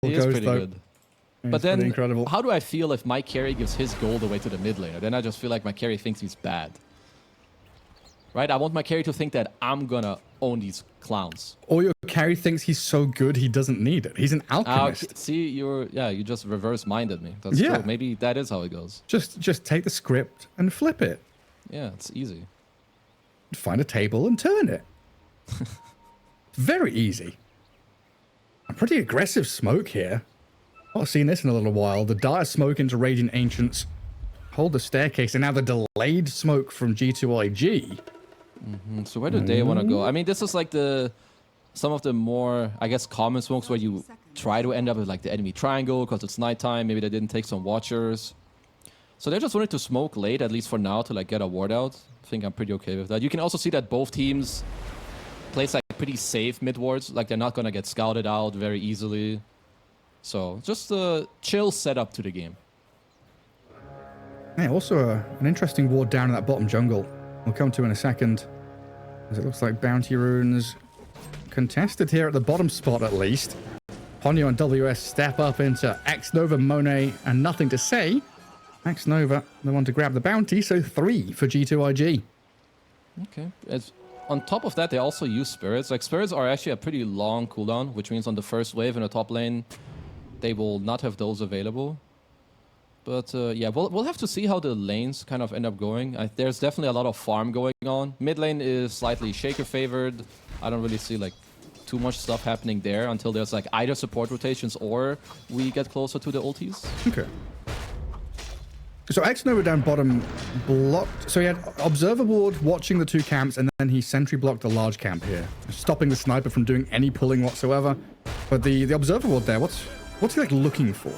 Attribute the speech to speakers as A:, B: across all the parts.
A: He is pretty good. But then,
B: incredible.
A: How do I feel if my carry gives his gold away to the mid laner? Then I just feel like my carry thinks he's bad. Right? I want my carry to think that I'm gonna own these clowns.
B: Or your carry thinks he's so good he doesn't need it. He's an alchemist.
A: See, you just reverse-minded me. That's true. Maybe that is how it goes.
B: Just take the script and flip it.
A: Yeah, it's easy.
B: Find a table and turn it. Very easy. A pretty aggressive smoke here. I've seen this in a little while. The dire smoke into Radiant Ancients. Hold the staircase, and now the delayed smoke from G2.iG.
A: So where do they want to go? I mean, this is like some of the more, I guess, common smokes where you try to end up with like the enemy triangle because it's nighttime. Maybe they didn't take some watchers. So they just wanted to smoke late, at least for now, to like get a ward out. I think I'm pretty okay with that. You can also see that both teams place like pretty safe mid wards. Like they're not going to get scouted out very easily. So just a chill setup to the game.
B: Yeah, also an interesting ward down in that bottom jungle. We'll come to in a second. As it looks like bounty runes contested here at the bottom spot at least. Ponyo and WS step up into X-Nova, Monet, and nothing to say. X-Nova, the one to grab the bounty, so 3 for G2.iG.
A: Okay. On top of that, they also use spirits. Like spirits are actually a pretty long cooldown, which means on the first wave in the top lane, they will not have those available. But yeah, we'll have to see how the lanes kind of end up going. There's definitely a lot of farm going on. Mid lane is slightly Shaker favored. I don't really see like too much stuff happening there until there's like either support rotations or we get closer to the ultis.
B: Okay. So X-Nova down bottom blocked. So he had Observer Ward watching the two camps, and then he sentry blocked the large camp here, stopping the sniper from doing any pulling whatsoever. But the Observer Ward there, what's he like looking for?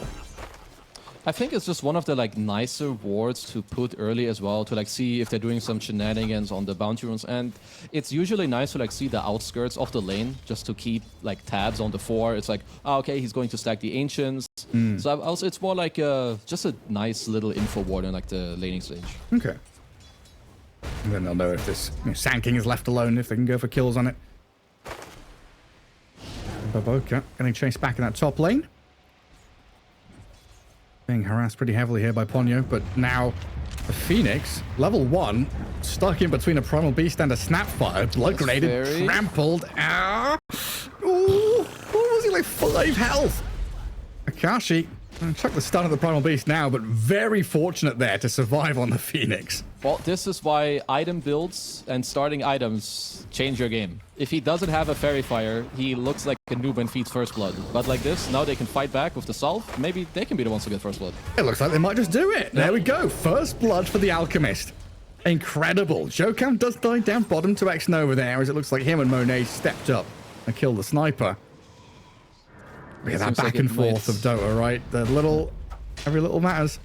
A: I think it's just one of the like nicer wards to put early as well, to like see if they're doing some shenanigans on the bounty runes. And it's usually nice to like see the outskirts of the lane just to keep like tabs on the 4. It's like, oh, okay, he's going to stack the ancients. So also it's more like just a nice little info ward in like the laning stage.
B: Okay. And then they'll know if this Sand King is left alone, if they can go for kills on it. Baboka getting chased back in that top lane. Being harassed pretty heavily here by Ponyo, but now the Phoenix, level 1, stuck in between a Primal Beast and a Snapfire, blood grenaded, trampled. Ah! Ooh, what was he, like 5 health? Akashi, chuck the stun of the Primal Beast now, but very fortunate there to survive on the Phoenix.
A: Well, this is why item builds and starting items change your game. If he doesn't have a Fairy Fire, he looks like a noob and feeds First Blood. But like this, now they can fight back with the Salve. Maybe they can be the ones to get First Blood.
B: It looks like they might just do it. There we go. First Blood for the Alchemist. Incredible. Jokam does die down bottom to X-Nova there, as it looks like him and Monet stepped up and killed the sniper. Look at that back and forth of Dota, right? Every little matters.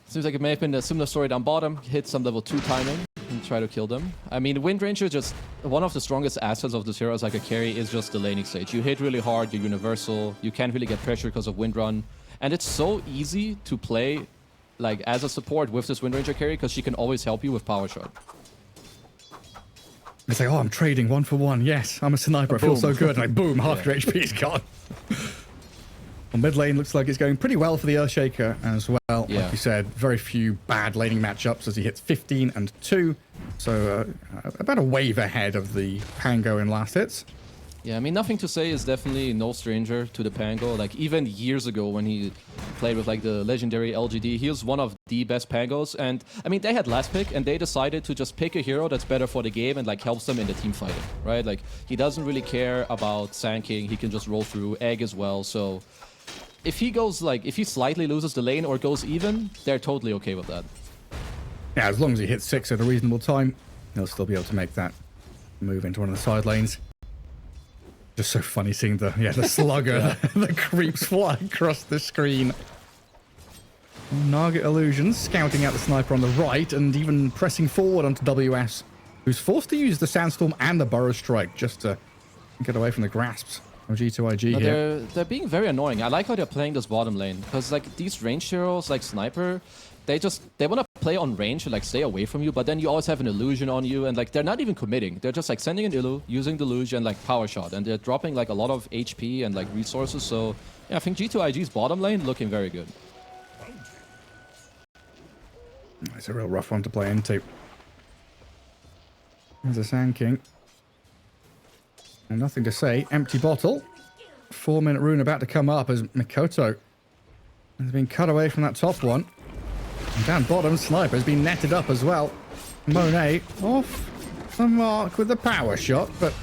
A: Seems like it may have been a similar story down bottom. Hit some level 2 timing and try to kill them. I mean, Wind Ranger, just one of the strongest assets of this hero as like a carry is just the laning stage. You hit really hard, you're universal, you can't really get pressure because of Wind Run. And it's so easy to play like as a support with this Wind Ranger carry because she can always help you with Power Shot.
B: It's like, oh, I'm trading 1 for 1. Yes, I'm a sniper. I feel so good. And like, boom, half your HP is gone. Well, mid lane looks like it's going pretty well for the Earthshaker as well.
A: Yeah.
B: Like you said, very few bad laning matchups as he hits 15 and 2. So about a wave ahead of the Pango in last hits.
A: Yeah, I mean, Nothing to Say is definitely no stranger to the Pango. Like, even years ago when he played with, like, the legendary LGD, he was one of the best Pangos. And, I mean, they had last pick, and they decided to just pick a hero that's better for the game and, like, helps them in the team fighting, right? Like, he doesn't really care about Sand King. He can just roll through Egg as well, so if he goes, like, if he slightly loses the lane or goes even, they're totally okay with that.
B: Yeah, as long as he hits 6 at a reasonable time, he'll still be able to make that move into one of the side lanes. Just so funny seeing the slugger, the creeps fly across the screen. Nugget Illusions scouting out the sniper on the right and even pressing forward onto WS, who's forced to use the Sandstorm and the Burrow Strike just to get away from the grasps of G2.iG here.
A: They're being very annoying. I like how they're playing this bottom lane because like these range heroes like Sniper, they want to play on range and like stay away from you, but then you always have an illusion on you, and like they're not even committing. They're just like sending an illu, using deluge and like power shot, and they're dropping like a lot of HP and like resources. So yeah, I think G2.iG's bottom lane looking very good.
B: It's a real rough one to play into. There's a Sand King. And nothing to say. Empty bottle. 4-minute rune about to come up as Mikoto has been cut away from that top one. And down bottom, Sniper has been netted up as well. Monet off the mark with the power shot, but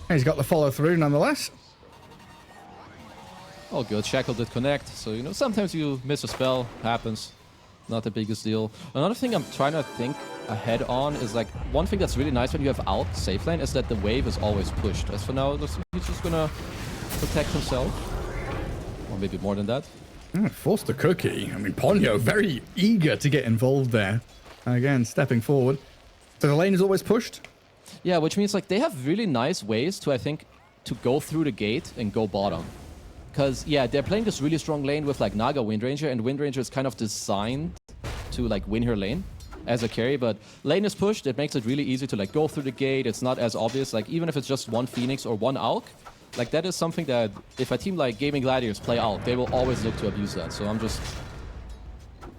B: he's got the follow through nonetheless.
A: All good. Shackle did connect, so you know sometimes you miss a spell. Happens. Not the biggest deal. Another thing I'm trying to think ahead on is like one thing that's really nice when you have out safe lane is that the wave is always pushed. As for now, he's just gonna protect himself, or maybe more than that.
B: Forced the cookie. I mean, Ponyo very eager to get involved there. Again, stepping forward. So the lane is always pushed?
A: Yeah, which means like they have really nice ways to, I think, to go through the gate and go bottom. Because, yeah, they're playing this really strong lane with like Naga Windranger, and Windranger is kind of designed to like win her lane as a carry, but lane is pushed. It makes it really easy to like go through the gate. It's not as obvious. Like even if it's just one Phoenix or one Alk, like that is something that if a team like Gaming Gladiators play out, they will always look to abuse that. So I'm just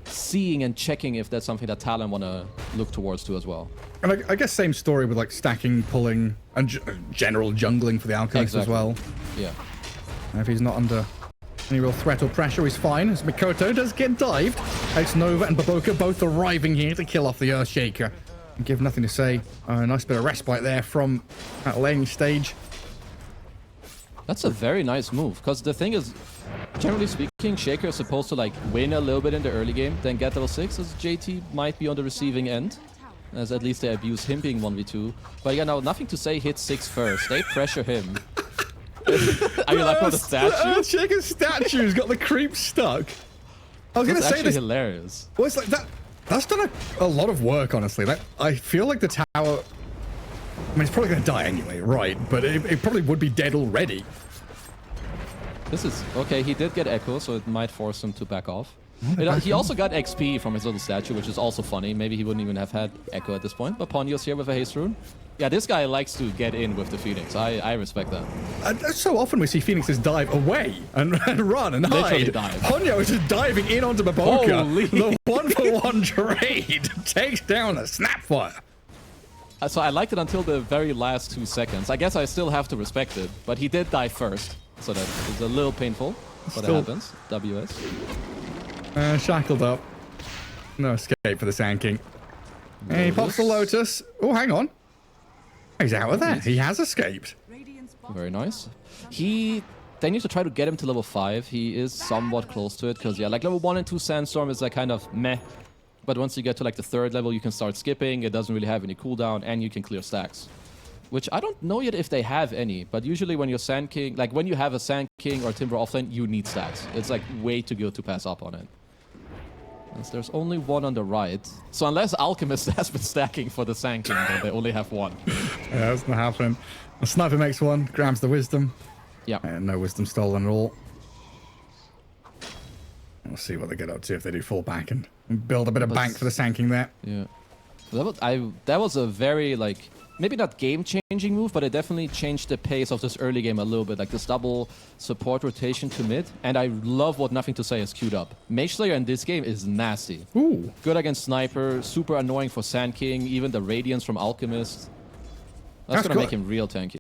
A: seeing and checking if that's something that Talon want to look towards too as well.
B: And I guess same story with like stacking, pulling, and general jungling for the Alchemist as well.
A: Yeah.
B: And if he's not under any real threat or pressure, he's fine. As Mikoto does get dived. Ex-Nova and Baboka both arriving here to kill off the Earthshaker. And give nothing to say. A nice bit of respite there from that laning stage.
A: That's a very nice move, because the thing is, generally speaking, Shaker is supposed to like win a little bit in the early game, then get level 6, as JT might be on the receiving end, as at least they abuse him being 1v2. But yeah, now nothing to say, hit 6 first. They pressure him. Are you like on the statue?
B: Shaker's statue's got the creep stuck. I was going to say this.
A: Hilarious.
B: Well, it's like that. That's done a lot of work, honestly. Like, I feel like the tower. I mean, it's probably going to die anyway, right? But it probably would be dead already.
A: This is okay. He did get Echo, so it might force him to back off. He also got XP from his little statue, which is also funny. Maybe he wouldn't even have had Echo at this point. But Ponyo's here with a haste rune. Yeah, this guy likes to get in with the Phoenix. I respect that.
B: So often we see Phoenixes dive away and run and hide. Ponyo is just diving in onto Baboka.
A: Holy.
B: The 1-for-1 trade takes down a Snapfire.
A: So I liked it until the very last 2 seconds. I guess I still have to respect it, but he did die first, so that is a little painful. But it happens. WS.
B: Shackled up. No escape for the Sand King. And he pops the Lotus. Oh, hang on. He's out of there. He has escaped.
A: Very nice. They need to try to get him to level 5. He is somewhat close to it, because yeah, like level 1 and 2 Sandstorm is like kind of meh. But once you get to like the 3rd level, you can start skipping. It doesn't really have any cooldown, and you can clear stacks. Which I don't know yet if they have any, but usually when you're Sand King, like when you have a Sand King or Timber offlane, you need stacks. It's like way too good to pass up on it. As there's only one on the right. So unless Alchemist has been stacking for the Sand King, then they only have one.
B: Yeah, that's not happening. The Sniper makes one, grabs the Wisdom.
A: Yeah.
B: And no Wisdom stolen at all. We'll see what they get up to if they do fall back and build a bit of bank for the Sand King there.
A: Yeah. That was a very, like, maybe not game-changing move, but it definitely changed the pace of this early game a little bit. Like this double support rotation to mid. And I love what Nothing to Say has queued up. Mage Slayer in this game is nasty.
B: Ooh.
A: Good against Sniper, super annoying for Sand King, even the Radiance from Alchemist. That's gonna make him real tanky.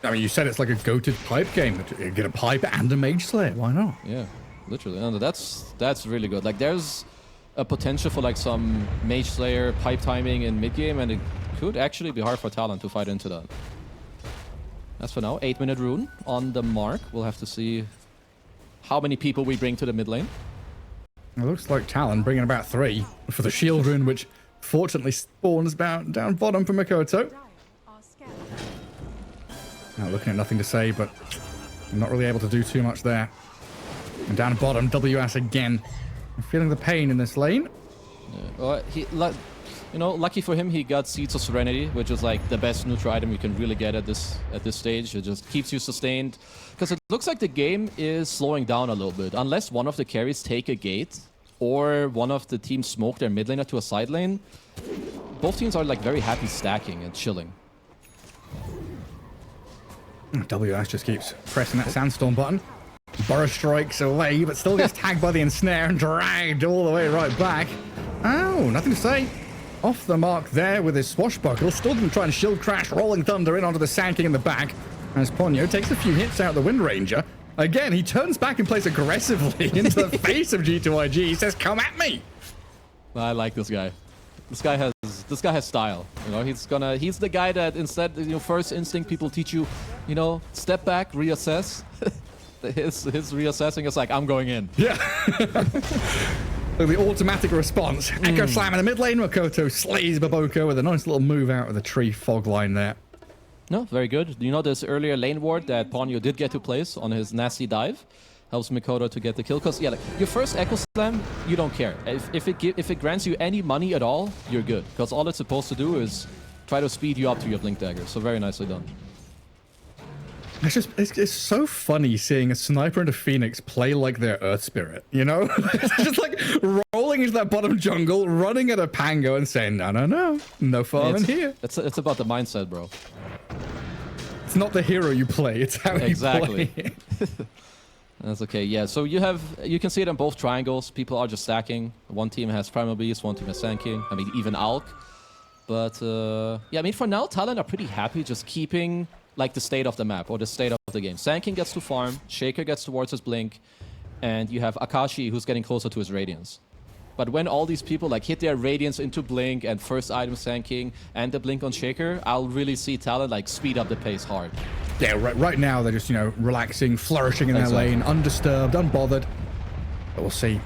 B: I mean, you said it's like a goated pipe game. You get a pipe and a Mage Slayer. Why not?
A: Yeah, literally. And that's really good. Like there's a potential for like some Mage Slayer pipe timing in mid game, and it could actually be hard for Talon to fight into that. As for now, 8-minute rune on the mark. We'll have to see how many people we bring to the mid lane.
B: It looks like Talon bringing about 3 for the shield rune, which fortunately spawns down bottom for Mikoto. Now looking at Nothing to Say, but not really able to do too much there. And down bottom, WS again. I'm feeling the pain in this lane.
A: Yeah. Well, lucky for him, he got Seeds of Serenity, which is like the best neutral item you can really get at this stage. It just keeps you sustained. Because it looks like the game is slowing down a little bit. Unless one of the carries take a gate or one of the teams smoke their mid laner to a side lane, both teams are like very happy stacking and chilling.
B: WS just keeps pressing that sandstorm button. Burrow strikes away, but still gets tagged by the ensnare and dragged all the way right back. Oh, nothing to say. Off the mark there with his swashbuckle. Still going to try and shield crash Rolling Thunder in onto the Sand King in the back. As Ponyo takes a few hits out of the Wind Ranger. Again, he turns back and plays aggressively into the face of G2.iG. He says, come at me.
A: I like this guy. This guy has style. You know, he's the guy that instead, you know, first instinct people teach you, you know, step back, reassess. his reassessing is like, I'm going in.
B: Yeah. So the automatic response. Echo Slam in the mid lane. Makoto slays Baboko with a nice little move out of the tree fog line there.
A: No, very good. You know, this earlier lane ward that Ponyo did get to place on his nasty dive helps Makoto to get the kill. Because, yeah, like, your first Echo Slam, you don't care. If it grants you any money at all, you're good. Because all it's supposed to do is try to speed you up to your Blink Dagger. So very nicely done.
B: It's so funny seeing a sniper and a Phoenix play like their Earth Spirit, you know? It's just like rolling into that bottom jungle, running at a Pango and saying, no farm in here.
A: It's about the mindset, bro.
B: It's not the hero you play, it's how you play.
A: That's okay. Yeah, so you can see it on both triangles. People are just stacking. One team has Primal Beast, one team has Sand King. I mean, even Alk. But, yeah, I mean, for now, Talon are pretty happy just keeping, like, the state of the map or the state of the game. Sand King gets to farm, Shaker gets towards his Blink, and you have Akashi who's getting closer to his Radiance. But when all these people like hit their Radiance into Blink and first item Sand King and the Blink on Shaker, I'll really see Talon like speed up the pace hard.
B: Yeah, right now they're just, you know, relaxing, flourishing in their lane, undisturbed, unbothered. But we'll see.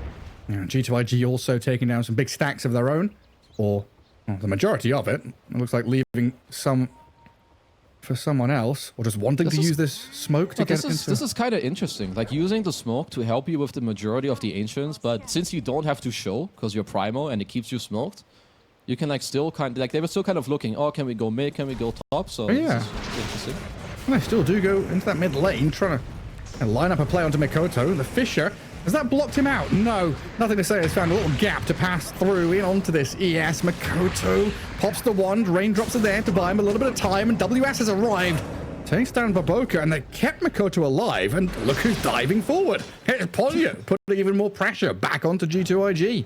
B: You know, G2.iG also taking down some big stacks of their own, or well, the majority of it. It looks like leaving some for someone else, or just wanting to use this smoke to get into...
A: This is kind of interesting, like using the smoke to help you with the majority of the Ancients, but since you don't have to show, because you're Primo and it keeps you smoked, you can like still kind of, like they were still kind of looking, oh, can we go mid, can we go top, so
B: yeah.
A: This is interesting.
B: And they still do go into that mid lane, trying to line up a play onto Mikoto. The Fisher, has that blocked him out? No, nothing to say. Has found a little gap to pass through in onto this ES. Mikoto pops the wand, raindrops are there to buy him a little bit of time, and WS has arrived. Takes down Baboka, and they kept Mikoto alive, and look who's diving forward. Here's Ponyo, putting even more pressure back onto G2.iG.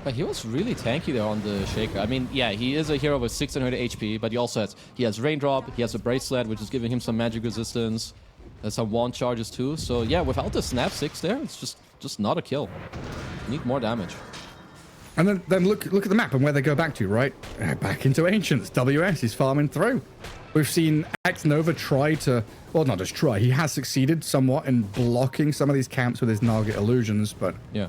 A: But he was really tanky there on the Shaker. I mean, yeah, he is a hero with 600 HP, but he has Raindrop, he has a Bracelet, which is giving him some magic resistance. There's some wand charges too. So yeah, without the Snap 6 there, it's just not a kill. You need more damage.
B: And then look at the map and where they go back to, right? Back into Ancients. WS is farming through. We've seen X-Nova try to, well, not just try, he has succeeded somewhat in blocking some of these camps with his Nugget illusions, but
A: yeah,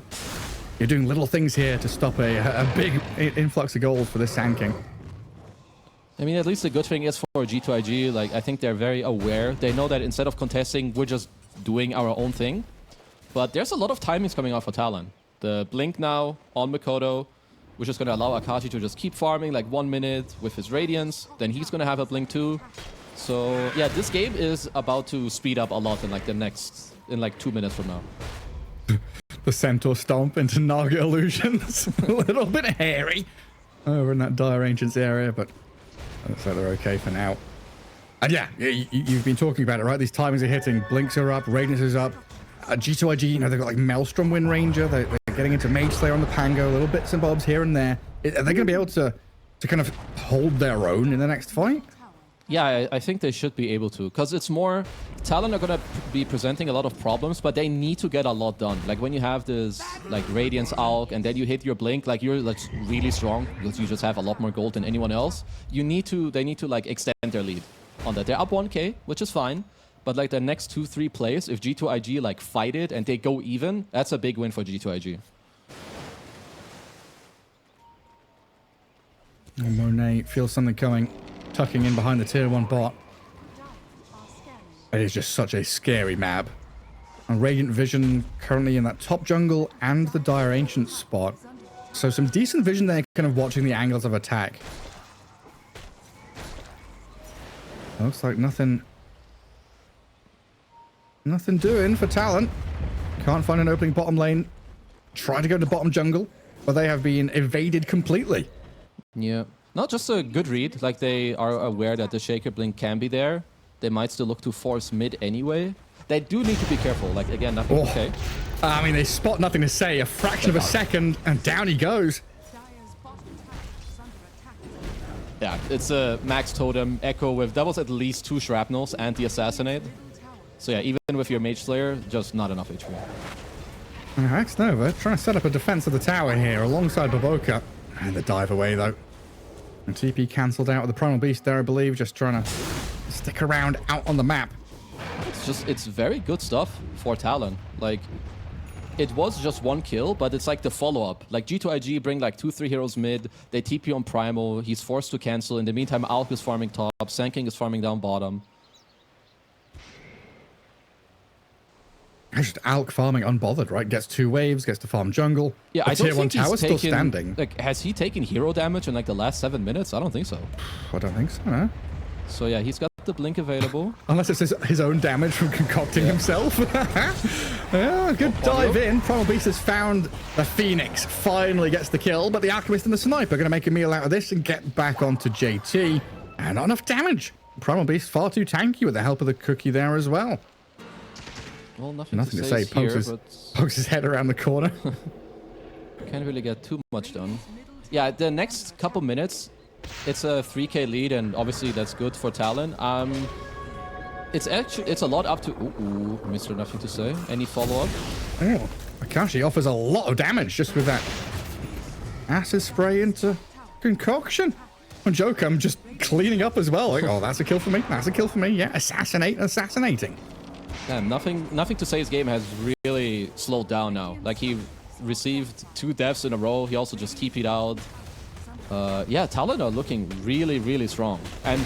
B: you're doing little things here to stop a big influx of gold for this Sand King.
A: I mean, at least the good thing is for G2.iG, like, I think they're very aware. They know that instead of contesting, we're just doing our own thing. But there's a lot of timings coming out for Talon. The Blink now on Mikoto, which is going to allow Akashi to just keep farming like 1 minute with his Radiance. Then he's going to have a Blink too. So yeah, this game is about to speed up a lot in like like 2 minutes from now.
B: The Centaur Stomp into Naga Illusions. A little bit hairy over in that Dire Ancients area, but looks like they're okay for now. And yeah, you've been talking about it, right? These timings are hitting. Blinks are up, Radiance is up. G2.iG, you know, they've got like Maelstrom Wind Ranger. They're getting into Mage Slayer on the Pango, little bits and bobs here and there. Are they going to be able to kind of hold their own in the next fight?
A: Yeah, I think they should be able to, because it's more, Talon are going to be presenting a lot of problems, but they need to get a lot done. Like when you have this like Radiance Alk and then you hit your Blink, like you're like really strong because you just have a lot more gold than anyone else. They need to like extend their lead on that. They're up 1k, which is fine. But like the next 2-3 plays, if G2.iG like fight it and they go even, that's a big win for G2.iG.
B: Oh, Monet feels something coming, tucking in behind the tier 1 bot. It is just such a scary map. And Radiant Vision currently in that top jungle and the Dire Ancient spot. So some decent vision there, kind of watching the angles of attack. Looks like nothing doing for Talon. Can't find an opening bottom lane. try to go to bottom jungle, but they have been evaded completely.
A: Yeah. Not just a good read. Like, they are aware that the Shaker Blink can be there. They might still look to force mid anyway. They do need to be careful. Like, again, nothing okay.
B: I mean, they spot nothing to say. A fraction of a second, and down he goes.
A: Yeah, it's a max totem echo with doubles at least 2 shrapnels and the assassinate. So yeah, even with your mage slayer, just not enough HP.
B: Max Nova trying to set up a defense of the tower here alongside Baboka. And the dive away though. And TP cancelled out with the Primal Beast there, I believe, just trying to stick around out on the map.
A: It's very good stuff for Talon. Like, it was just 1 kill, but it's like the follow-up. Like, G2.iG bring like 2-3 heroes mid, they TP on Primal, he's forced to cancel. In the meantime, Alk is farming top, Sanking is farming down bottom.
B: Just Alk farming unbothered, right? Gets 2 waves, gets to farm jungle.
A: Yeah,
B: the
A: I don't
B: tier 1
A: think
B: tower's still standing.
A: Like, has he taken hero damage in like the last 7 minutes? I don't think so.
B: I don't think so, no.
A: So yeah, he's got the blink available.
B: Unless it's his own damage from concocting himself. Yeah, good dive in. Primal Beast has found the Phoenix. Finally gets the kill, but the Alchemist and the Sniper are going to make a meal out of this and get back onto JT. And not enough damage. Primal Beast far too tanky with the help of the cookie there as well.
A: Well, nothing to
B: say. Pokes his head around the corner.
A: Can't really get too much done. Yeah, the next couple minutes, it's a 3k lead, and obviously that's good for Talon. It's a lot up to... Ooh, Mr. Nothing to say. Any follow-up?
B: Oh, Akashi offers a lot of damage just with that acid spray into concoction. And Jokum just cleaning up as well. Like, oh, that's a kill for me. That's a kill for me. Yeah, assassinating.
A: Yeah, nothing to say. His game has really slowed down now. Like, he received 2 deaths in a row. He also just TP'd out. Yeah, Talon are looking really, really strong. And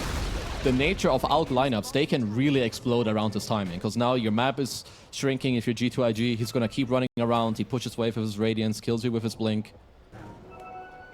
A: the nature of Alk lineups, they can really explode around his timing. Because now your map is shrinking. If you're G2.iG, he's going to keep running around. He pushes wave with his Radiance, kills you with his Blink.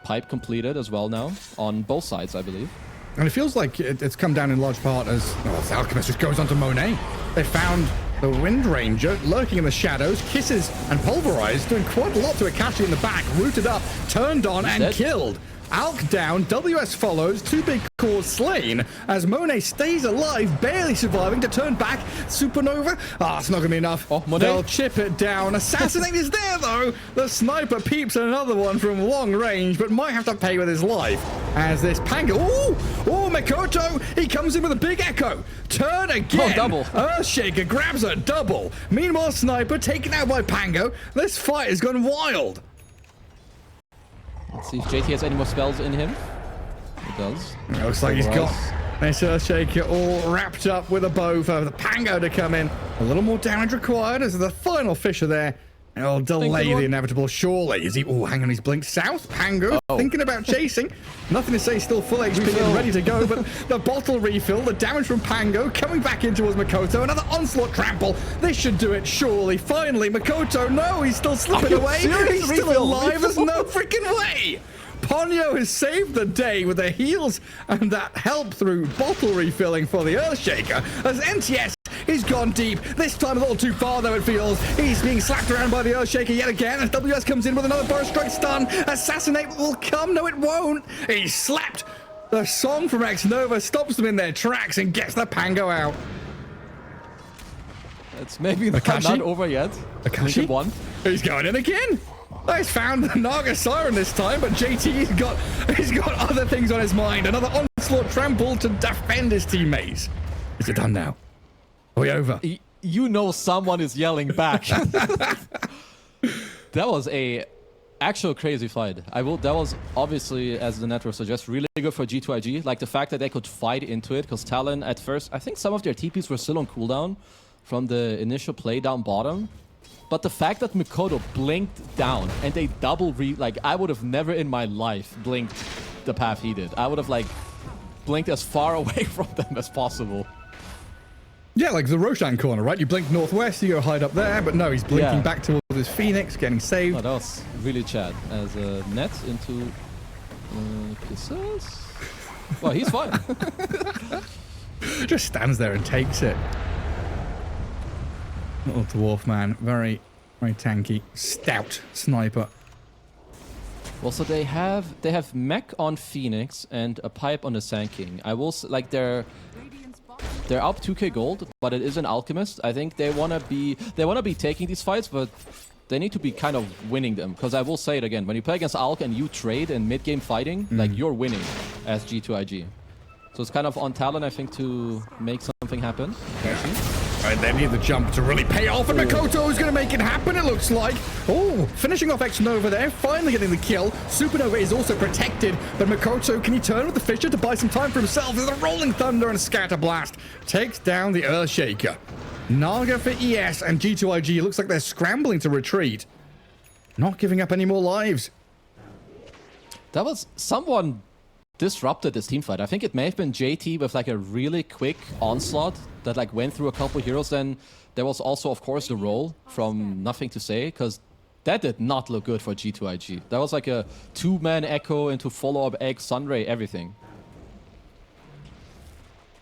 A: Pipe completed as well now, on both sides, I believe.
B: And it feels like it's come down in large part as the Alchemist just goes onto Monet. They found the Wind Ranger lurking in the shadows, kisses and pulverized, doing quite a lot to Akashi in the back, rooted up, turned on and killed. Alk down, WS follows, 2 big cores slain, as Monet stays alive, barely surviving to turn back. Supernova? It's not going to be enough. They'll chip it down. Assassinate is there, though. The Sniper peeps another one from long range, but might have to pay with his life. As this Pango... Oh, Mikoto! He comes in with a big echo. Turn again.
A: Double.
B: Earthshaker grabs a double. Meanwhile, Sniper taken out by Pango. This fight has gone wild.
A: Let's see if JT has any more spells in him. He does.
B: It looks like he's got this Earthshaker all wrapped up with a bow for the Pango to come in. A little more damage required as the final Fisher there. It'll delay the inevitable, surely. Is he... Oh, hang on, he's blinked south. Pango thinking about chasing. Nothing to say, still full HP and ready to go, but the bottle refill, the damage from Pango coming back in towards Mikoto. Another onslaught trample. This should do it, surely. Finally, Mikoto, no, he's still slipping away. He's still alive. There's no freaking way. Ponyo has saved the day with the heals and that help through bottle refilling for the Earthshaker. As NTS he's gone deep. This time a little too far, though, it feels. He's being slapped around by the Earthshaker yet again. As WS comes in with another burst strike stun. Assassinate will come. No, it won't. He's slapped. The song from X Nova stops them in their tracks and gets the Pango out.
A: It's maybe not over yet.
B: Akashi? He's going in again. He's found the Naga Siren this time, but JT's got other things on his mind. Another onslaught trample to defend his teammates. Is it done now? Are we over?
A: You know someone is yelling back. That was a actual crazy fight. That was obviously, as the network suggests, really good for G2.iG. Like the fact that they could fight into it, because Talon at first, I think some of their TPs were still on cooldown from the initial play down bottom. But the fact that Mikoto blinked down and they double like, I would have never in my life blinked the path he did. I would have like blinked as far away from them as possible.
B: Yeah, like the Roshan corner, right? You blink northwest, you go hide up there, but no, he's blinking back towards his Phoenix, getting saved.
A: Oh, that was really Chad. As a net into kisses. Well, he's fine.
B: Just stands there and takes it. Little dwarf man, very Very tanky, stout sniper.
A: Well, so they have mech on Phoenix and a pipe on the Sand King. I will like they're up 2k gold, but it is an alchemist. I think they wanna be taking these fights, but they need to be kind of winning them. Because I will say it again, when you play against Alk and you trade in mid game fighting, like you're winning as G2.iG. So it's kind of on Talon, I think, to make something happen.
B: Right, they need the jump to really pay off, and Mikoto is going to make it happen, it looks like. Oh, finishing off X-Nova there, finally getting the kill. Supernova is also protected, but Mikoto, can he turn with the Fissure to buy some time for himself? There's a Rolling Thunder and Scatter Blast takes down the Earthshaker. Naga for ES and G2.iG, looks like they're scrambling to retreat. Not giving up any more lives.
A: That was someone disrupted this team fight. I think it may have been JT with like a really quick onslaught that like went through a couple heroes. Then there was also, of course, the roll from Nothing to Say, because that did not look good for G2.iG. That was like a 2-man echo into follow-up egg, Sunray, everything.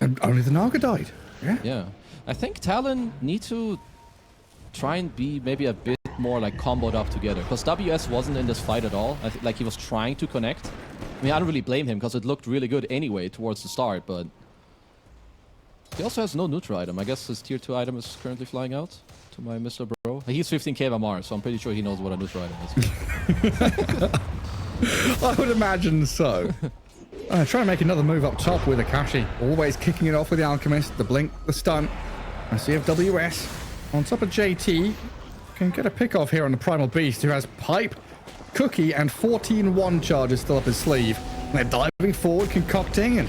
B: And only the Naga died.
A: Yeah. I think Talon need to try and be maybe a bit more like comboed up together, because WS wasn't in this fight at all. Like he was trying to connect. I mean, I don't really blame him because it looked really good anyway towards the start, but he also has no neutral item. I guess his tier 2 item is currently flying out to my Mr. Bro. He's 15k MR, so I'm pretty sure he knows what a neutral item is.
B: I would imagine so. Trying to make another move up top with Akashi. Always kicking it off with the Alchemist. The blink, the stun. I see if WS on top of JT can get a pick off here on the Primal Beast, who has Pipe, Cookie, and 14-1 charges still up his sleeve. And they're diving forward, concocting, and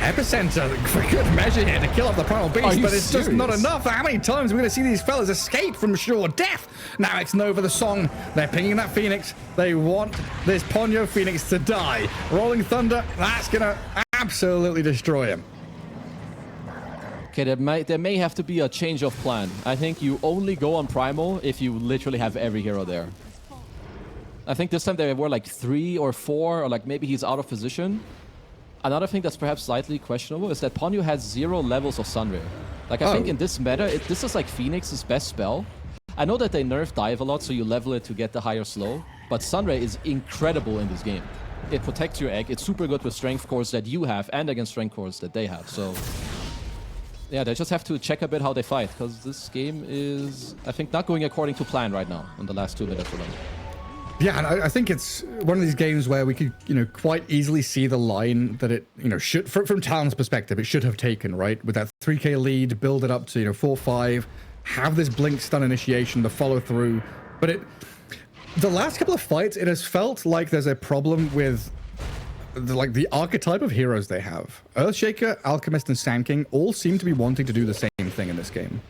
B: Epicenter for good measure here to kill off the Primal Beast, but it's just not enough. How many times are we going to see these fellas escape from sure death? Now X-Nova the song. They're pinging that Phoenix. They want this Ponyo Phoenix to die. Rolling Thunder, that's going to absolutely destroy him.
A: Okay, there may have to be a change of plan. I think you only go on Primal if you literally have every hero there. I think this time they were like 3 or 4, or like maybe he's out of position. Another thing that's perhaps slightly questionable is that Ponyo has 0 levels of Sunray. Like I think in this meta, this is like Phoenix's best spell. I know that they nerf dive a lot, so you level it to get the higher slow, but Sunray is incredible in this game. It protects your egg. It's super good with strength cores that you have and against strength cores that they have. So yeah, they just have to check a bit how they fight, because this game is, I think, not going according to plan right now in the last 2 minutes for them.
B: Yeah, and I think it's one of these games where we could, quite easily see the line that it, should, from Talon's perspective, it should have taken, right? With that 3k lead, build it up to, 4-5, have this blink stun initiation, the follow through. But the last couple of fights, it has felt like there's a problem with the archetype of heroes they have. Earthshaker, Alchemist, and Sand King all seem to be wanting to do the same thing in this game.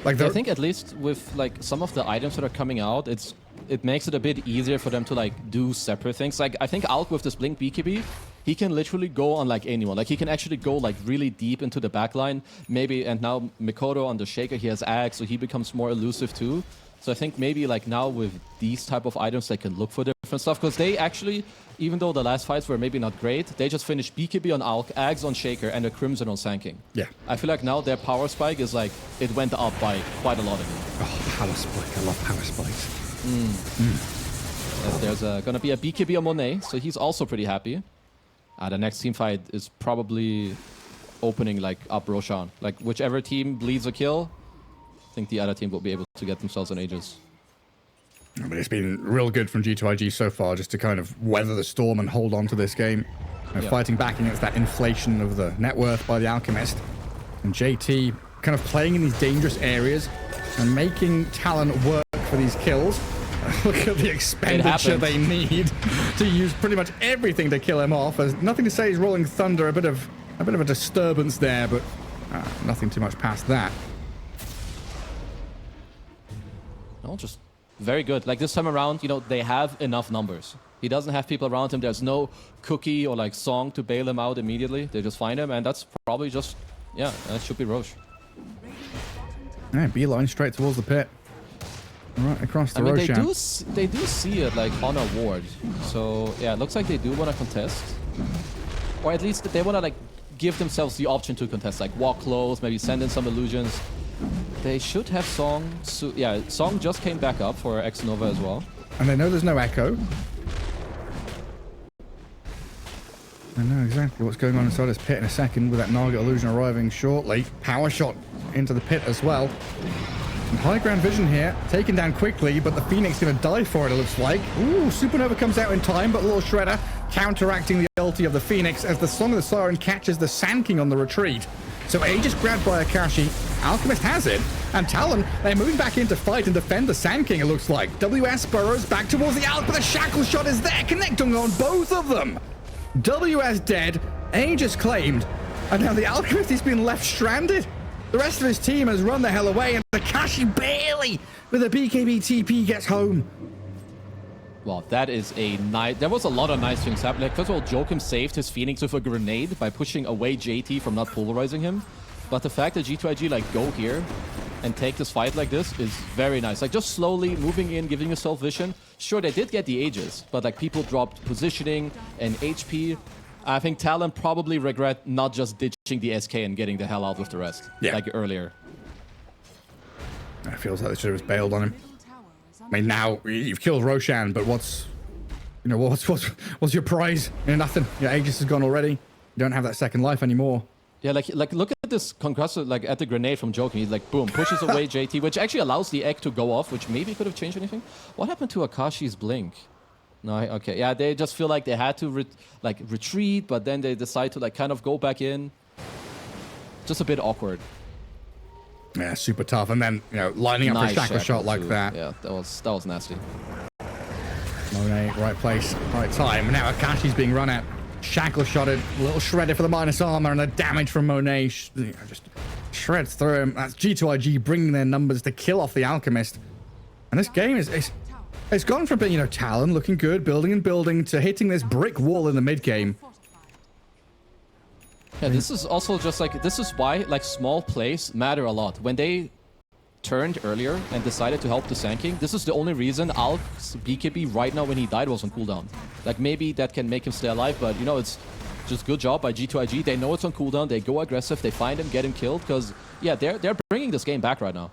B: Like I
A: think at least with like some of the items that are coming out, it makes it a bit easier for them to like do separate things. Like I think Alk with this Blink BKB, he can literally go on like anyone. Like he can actually go like really deep into the backline. Maybe, and now Mikoto on the Shaker, he has Axe, so he becomes more elusive too. So I think maybe like now with these type of items, they can look for different stuff. Because they actually, even though the last fights were maybe not great, they just finished BKB on Alk, Ags on Shaker, and a Crimson on Sand King.
B: Yeah.
A: I feel like now their power spike is like, it went up by quite a lot again.
B: Oh, power spike. I love power spikes.
A: Yes, there's gonna be a BKB on Monet, so he's also pretty happy. The next team fight is probably opening like up Roshan. Like whichever team bleeds a kill, I think the other team will be able to get themselves on Aegis.
B: I mean, it's been real good from G2.iG so far, just to kind of weather the storm and hold on to this game. Fighting back against that inflation of the net worth by the Alchemist. And JT kind of playing in these dangerous areas and making Talon work for these kills. Look at the expenditure they need to use pretty much everything to kill him off. There's nothing to say he's Rolling Thunder, a bit of a disturbance there, but nothing too much past that.
A: No, just very good. Like this time around, they have enough numbers. He doesn't have people around him. There's no Cookie or like Song to bail him out immediately. They just find him, and that's probably just, that should be Roche.
B: Yeah, beeline straight towards the pit. Right across the Roshan.
A: They do see it like on a ward. So yeah, it looks like they do want to contest. Or at least they want to like give themselves the option to contest, like walk close, maybe send in some illusions. They should have Song. Yeah, Song just came back up for X Nova as well.
B: And they know there's no echo. I know exactly what's going on inside this pit in a second with that Naga illusion arriving shortly. Power shot into the pit as well. Some high ground vision here, taken down quickly, but the Phoenix going to die for it, it looks like. Ooh, Supernova comes out in time, but Little Shredder counteracting the ulti of the Phoenix as the Song of the Siren catches the Sand King on the retreat. So Age is grabbed by Akashi, Alchemist has it, and Talon, they're moving back in to fight and defend the Sand King, it looks like. WS burrows back towards the Alch, but the Shackle shot is there, connecting on both of them. WS dead, Age is claimed, and now the Alchemist has been left stranded. The rest of his team has run the hell away, and Akashi barely, with a BKB TP, gets home.
A: Well, that is a nice... There was a lot of nice things happening. Like, first of all, Joachim saved his Phoenix with a grenade by pushing away JT from not polarizing him. But the fact that G2.iG like go here and take this fight like this is very nice. Like just slowly moving in, giving yourself vision. Sure, they did get the Aegis, but like people dropped positioning and HP. I think Talon probably regret not just ditching the SK and getting the hell out with the rest.
B: Yeah.
A: Like earlier.
B: It feels like they should have bailed on him. I mean, now you've killed Roshan, but what's your prize? Nothing. Your Aegis is gone already. You don't have that second life anymore.
A: Yeah, like look at this concussor, like at the grenade from Joking. He's like, boom, pushes away JT, which actually allows the egg to go off, which maybe could have changed anything. What happened to Akashi's blink? No, okay, yeah, they just feel like they had to retreat, but then they decide to like kind of go back in. Just a bit awkward.
B: Yeah, super tough, and then lining up
A: Nice
B: a shackle shot like
A: too.
B: that.
A: Yeah, that was nasty.
B: Monet, right place, right time. Now Akashi's being run at. Shackle shotted, a little shredded for the minus armor, and the damage from Monet just shreds through him. That's G2.iG bringing their numbers to kill off the Alchemist. And this game it's gone from being, Talon looking good, building and building, to hitting this brick wall in the mid game.
A: Yeah, this is also just like, this is why like small plays matter a lot. When they turned earlier and decided to help the Sand King, this is the only reason Alk's BKB right now when he died was on cooldown. Like maybe that can make him stay alive, but it's just good job by G2.iG. They know it's on cooldown, they go aggressive, they find him, get him killed, because yeah, they're bringing this game back right now.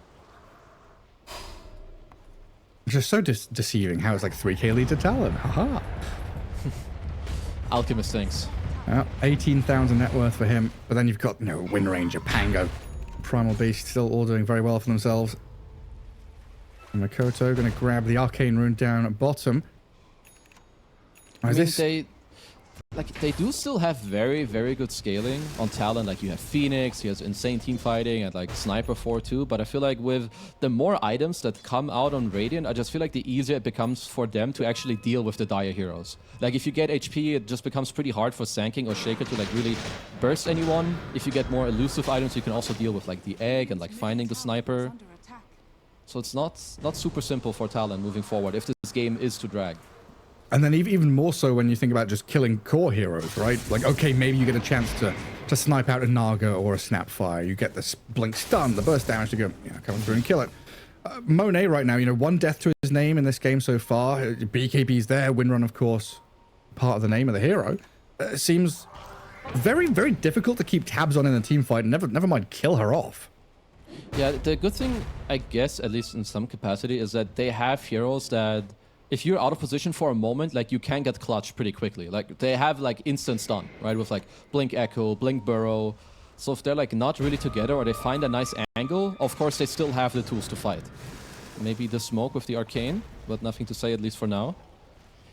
B: It's just so deceiving how it's like 3k lead to Talon. Haha.
A: Alchemist thinks.
B: 18,000 net worth for him, but then you've got Wind Ranger, Pango, Primal Beast still all doing very well for themselves. And Makoto going to grab the Arcane Rune down at bottom.
A: I mean, they do still have very, very good scaling on Talon. Like you have Phoenix, he has insane team fighting, and like Sniper 4 too. But I feel like with the more items that come out on Radiant, I just feel like the easier it becomes for them to actually deal with the dire heroes. Like if you get HP, it just becomes pretty hard for Sand King or Shaker to like really burst anyone. If you get more elusive items, you can also deal with like the egg and like finding the sniper. So it's not super simple for Talon moving forward if this game is to drag.
B: And then even more so when you think about just killing core heroes, right? Like, okay, maybe you get a chance to snipe out a Naga or a Snapfire. You get the blink stun, the burst damage to go, come through and kill it. Monet right now, 1 death to his name in this game so far. BKB's there, Windrun, of course, part of the name of the hero. Seems very, very difficult to keep tabs on in a team fight, never mind kill her off.
A: Yeah, the good thing, I guess, at least in some capacity, is that they have heroes that if you're out of position for a moment, like you can get clutch pretty quickly. Like they have like instant stun, right? With like Blink Echo, Blink Burrow. So if they're like not really together or they find a nice angle, of course they still have the tools to fight. Maybe the smoke with the arcane, but nothing to say at least for now.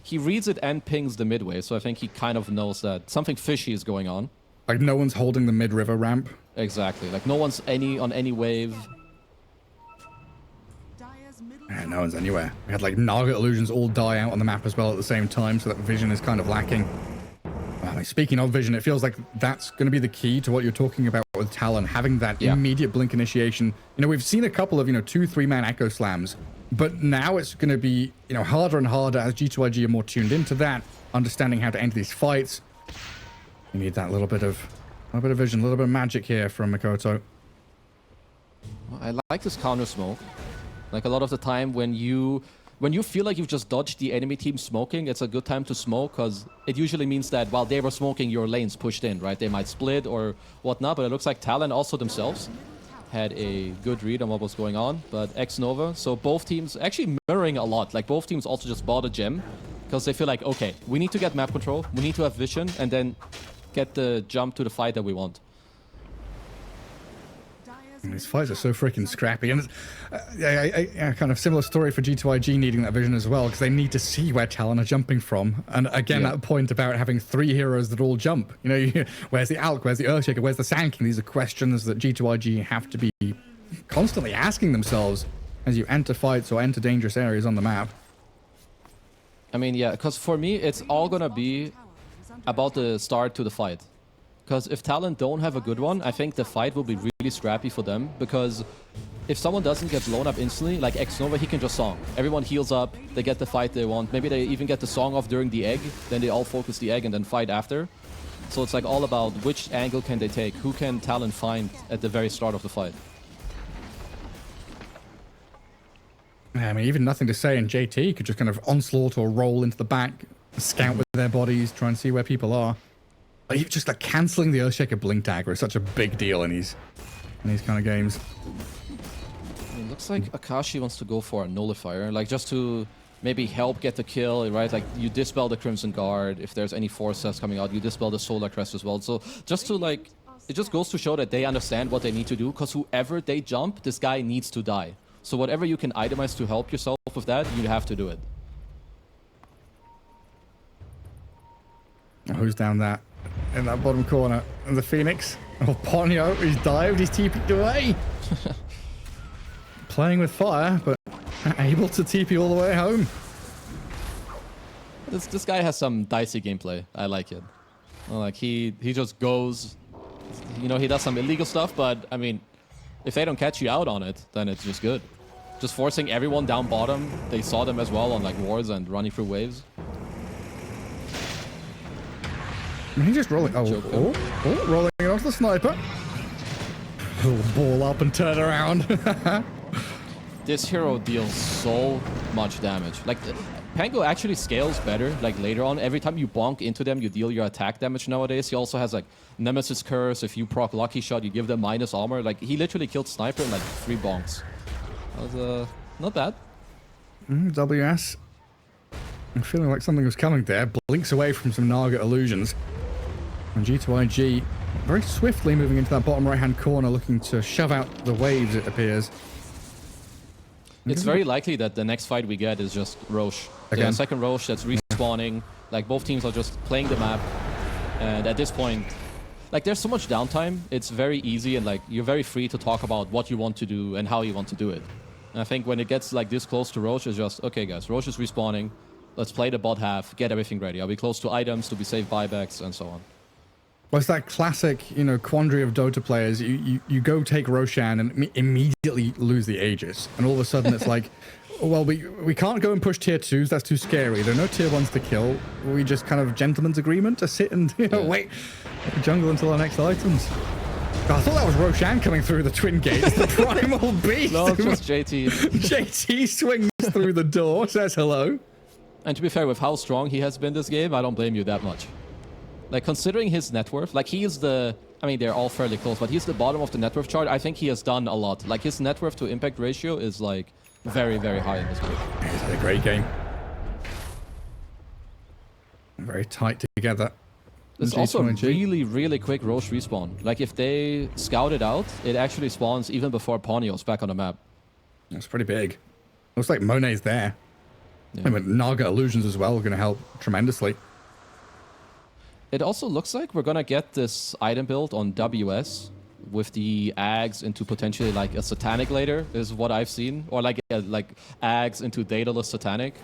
A: He reads it and pings the midway, so I think he kind of knows that something fishy is going on.
B: Like no one's holding the mid-river ramp?
A: Exactly. Like no one's on any wave.
B: Yeah, no one's anywhere. We had like Naga illusions all die out on the map as well at the same time, so that vision is kind of lacking. Speaking of vision, it feels like that's going to be the key to what you're talking about with Talon, having that immediate blink initiation. We've seen a couple of 2-3-man echo slams, but now it's going to be harder and harder as G2.iG are more tuned into that, understanding how to enter these fights. You need that little bit of vision, a little bit of magic here from Makoto.
A: I like this counter smoke. Like a lot of the time when you feel like you've just dodged the enemy team smoking, it's a good time to smoke because it usually means that while they were smoking, your lane's pushed in, right? They might split or whatnot, but it looks like Talon also themselves had a good read on what was going on, but X-Nova, so both teams actually mirroring a lot. Like, both teams also just bought a gem because they feel like, okay, we need to get map control, we need to have vision, and then get the jump to the fight that we want.
B: And these fights are so freaking scrappy, and it's kind of similar story for G2.iG needing that vision as well, because they need to see where Talon are jumping from. And again, that point about having 3 heroes that all jump. You know, where's the Alk, where's the Earthshaker, where's the Sand King? These are questions that G2.iG have to be constantly asking themselves as you enter fights or enter dangerous areas on the map.
A: I mean, yeah, because for me, it's all gonna be about the start to the fight. Because if Talon don't have a good one, I think the fight will be really scrappy for them. Because if someone doesn't get blown up instantly, like X-Nova, he can just song. Everyone heals up, they get the fight they want. Maybe they even get the song off during the egg, then they all focus the egg and then fight after. So it's like all about which angle can they take, who can Talon find at the very start of the fight.
B: I mean, even nothing to say, and JT could just kind of onslaught or roll into the back, scout with their bodies, try and see where people are. Even just like cancelling the Earthshaker blink dagger is such a big deal in these kind of games.
A: It looks like Akashi wants to go for a nullifier, like just to maybe help get the kill, right? Like you dispel the Crimson Guard. If there's any force that's coming out, you dispel the Solar Crest as well. So just to like, it just goes to show that they understand what they need to do, because whoever they jump, this guy needs to die. So whatever you can itemize to help yourself with that, you have to do it.
B: Who's down that? In that bottom corner, and the Phoenix. Oh, Ponyo, he's dived, he's TP'd away. Playing with fire, but able to TP all the way home.
A: This guy has some dicey gameplay. I like it. Like he just goes, you know, he does some illegal stuff, but I mean, if they don't catch you out on it, then it's just good. Just forcing everyone down bottom. They saw them as well on like wards and running through waves.
B: He's just rolling. Oh, rolling it onto the sniper. He'll ball up and turn around.
A: This hero deals so much damage. Like, Pango actually scales better, like, later on. Every time you bonk into them, you deal your attack damage nowadays. He also has, like, Nemesis Curse. If you proc Lucky Shot, you give them minus armor. Like, he literally killed Sniper in, like, 3 bonks. That was, not bad.
B: WS. I'm feeling like something was coming there. Blinks away from some Naga illusions. And G2.iG very swiftly moving into that bottom right-hand corner, looking to shove out the waves, it appears.
A: It's very likely that the next fight we get is just Roche.
B: Again.
A: The second Roche that's respawning. Like, both teams are just playing the map. And at this point, like, there's so much downtime. It's very easy, and, like, you're very free to talk about what you want to do and how you want to do it. And I think when it gets, like, this close to Roche, it's just, okay, guys, Roche is respawning. Let's play the bot half, get everything ready. Are we close to items? Do we save buybacks? And so on.
B: Well, it's that classic, you know, quandary of Dota players. You go take Roshan and immediately lose the Aegis. And all of a sudden it's like, well, we can't go and push tier 2s. That's too scary. There are no tier 1s to kill. We just kind of gentleman's agreement to sit and, you know, wait jungle until our next items. God, I thought that was Roshan coming through the twin gates, the primal beast.
A: No, it's just JT.
B: JT swings through the door, says hello.
A: And to be fair, with how strong he has been this game, I don't blame you that much. Like, considering his net worth, like, he is the... I mean, they're all fairly close, but he's the bottom of the net worth chart. I think he has done a lot. Like, his net worth to impact ratio is, like, very, very high in this game.
B: It's a great game. Very tight together.
A: It's also really, really quick Roche respawn. Like, if they scout it out, it actually spawns even before Ponyo's back on the map.
B: That's pretty big. Looks like Monet's there. Yeah. And with Naga illusions as well, are going to help tremendously.
A: It also looks like we're gonna get this item build on WS with the Ags into potentially like a Satanic later, is what I've seen. Or like Ags into Daedalus Satanic.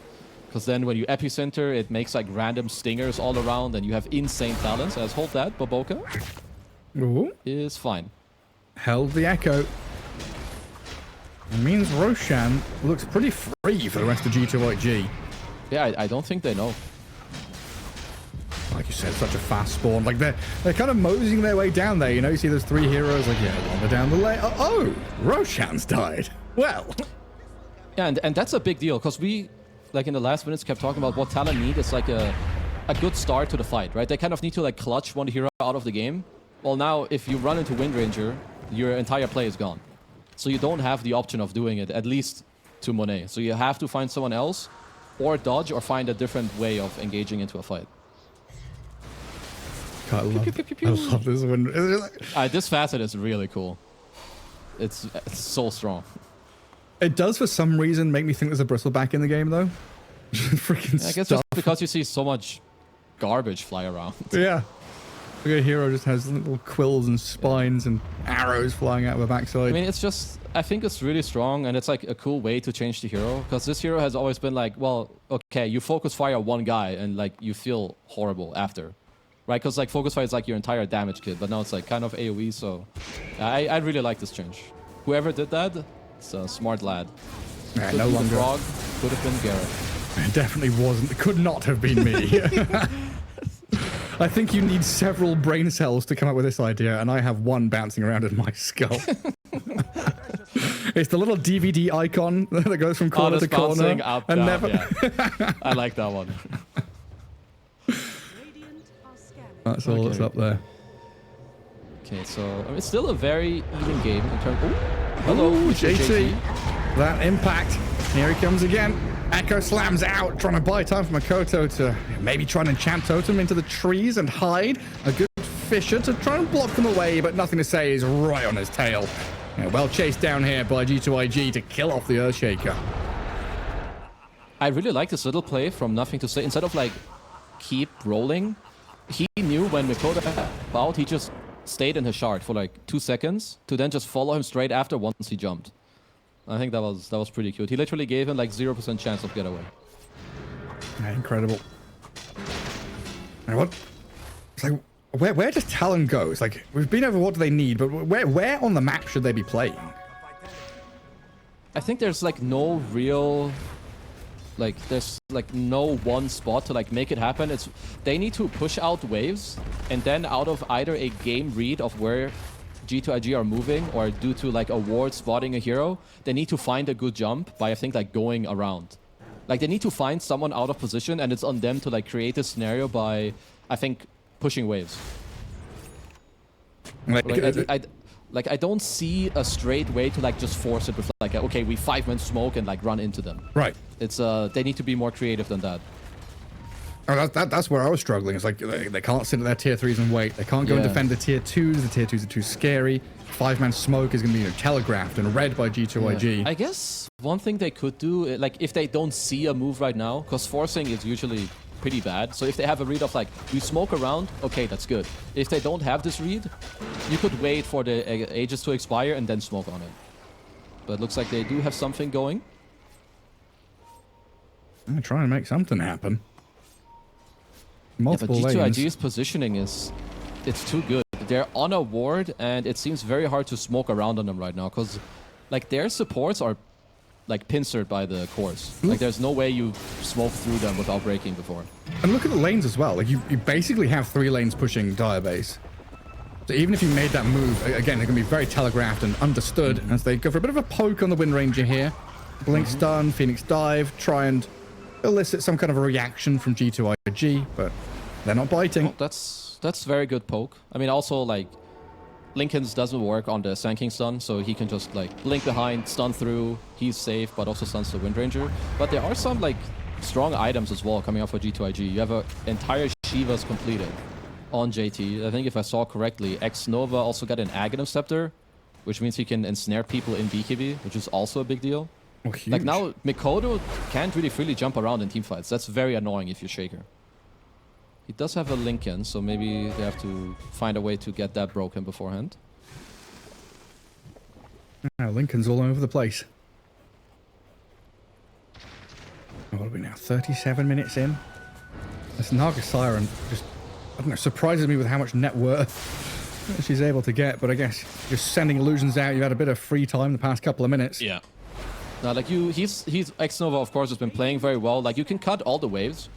A: Because then when you Epicenter, it makes like random stingers all around and you have insane talents. As hold that, Boboka is fine.
B: Held the Echo. It means Roshan looks pretty free for the rest of G2.iG.
A: Yeah, I don't think they know.
B: Like you said, such a fast spawn. Like they're kind of moseying their way down there. You know, you see those 3 heroes. Like, yeah, wander down the lane. Oh, Roshan's died. Well,
A: yeah, and that's a big deal because we, like in the last minutes, kept talking about what Talon need is like a good start to the fight, right? They kind of need to like clutch one hero out of the game. Well, now if you run into Wind Ranger, your entire play is gone. So you don't have the option of doing it, at least to Monet. So you have to find someone else, or dodge, or find a different way of engaging into a fight.
B: God, I love this one.
A: This facet is really cool. It's so strong.
B: It does, for some reason, make me think there's a bristleback in the game, though. Freaking
A: I guess
B: stuff.
A: just because you see so much garbage fly around.
B: Yeah. Like a hero just has little quills and spines and arrows flying out of the backside.
A: I mean, it's just, I think it's really strong, and it's like a cool way to change the hero, because this hero has always been like, well, okay, you focus fire one guy, and like you feel horrible after. Right, because like focus fire is like your entire damage kit, but now it's like kind of AoE, so I really like this change. Whoever did that, it's a smart lad.
B: Yeah,
A: Could
B: no
A: be
B: longer.
A: the frog, could have been Garrett.
B: It definitely wasn't. It could not have been me. I think you need several brain cells to come up with this idea, and I have one bouncing around in my skull. It's the little DVD icon that goes from corner to corner.
A: Up,
B: and
A: down,
B: never.
A: Yeah. I like that one.
B: That's all that's up there.
A: Okay, so I mean, it's still a very even game in terms. Hello,
B: JT. That impact. Here he comes again. Echo slams out, trying to buy time for Makoto to maybe try and enchant Totem into the trees and hide. A good Fisher to try and block them away, but nothing to say is right on his tail. Yeah, well chased down here by G2.iG to kill off the Earthshaker.
A: I really like this little play from Nothing to Say. Instead of like keep rolling, he knew when Makoto out, he just stayed in his shard for like 2 seconds to then just follow him straight after once he jumped. I think that was pretty cute. He literally gave him like 0% chance of getaway.
B: Yeah, incredible. Now what? It's like where does Talon go? It's like we've been over what do they need, but where on the map should they be playing?
A: I think there's like no real, like there's like no one spot to like make it happen. It's they need to push out waves, and then out of either a game read of where G2iG are moving, or due to like a ward spotting a hero, they need to find a good jump by I think like going around. Like they need to find someone out of position, and it's on them to like create a scenario by I think pushing waves. Like I don't see a straight way to like just force it with like a, okay, we 5-man smoke and like run into them.
B: Right.
A: It's they need to be more creative than that.
B: Oh, that's where I was struggling. It's like they can't sit at their tier 3s and wait. They can't go and defend the tier 2s. The tier 2s are too scary. 5-man smoke is going to be telegraphed and read by G2iG.
A: Yeah. I guess one thing they could do, like if they don't see a move right now, because forcing is usually pretty bad. So if they have a read of like, we smoke around, okay, that's good. If they don't have this read, you could wait for the ages to expire and then smoke on it. But it looks like they do have something going.
B: I'm trying to make something happen. Multiple
A: but
B: lanes.
A: G2iG's positioning it's too good. They're on a ward, and it seems very hard to smoke around on them right now, because like their supports are like pincered by the cores. Like there's no way you smoke through them without breaking before.
B: And look at the lanes as well. Like you basically have 3 lanes pushing Direbase. So even if you made that move, again, they're going to be very telegraphed and understood as they go for a bit of a poke on the Wind Ranger here. Blink stun, Phoenix dive, try and elicit some kind of a reaction from G2iG, but they're not biting.
A: Oh, that's very good poke. I mean, also like Lincoln's doesn't work on the Sand King stun, so he can just like blink behind, stun through. He's safe, but also stuns the Wind Ranger. But there are some like strong items as well coming up for G2iG. You have an entire Shiva's completed on JT. I think if I saw correctly, X Nova also got an Aghanim Scepter, which means he can ensnare people in BKB, which is also a big deal.
B: Oh, huge.
A: Like now, Mikoto can't really freely jump around in teamfights. That's very annoying if you're Shaker. He does have a Lincoln, so maybe they have to find a way to get that broken beforehand.
B: Lincoln's all over the place. What are we now? 37 minutes in? This Naga Siren just, I don't know, surprises me with how much net worth she's able to get, but I guess just sending illusions out, you've had a bit of free time the past couple of minutes.
A: Yeah. Now, like he's X-Nova, of course, has been playing very well. Like, you can cut all the waves.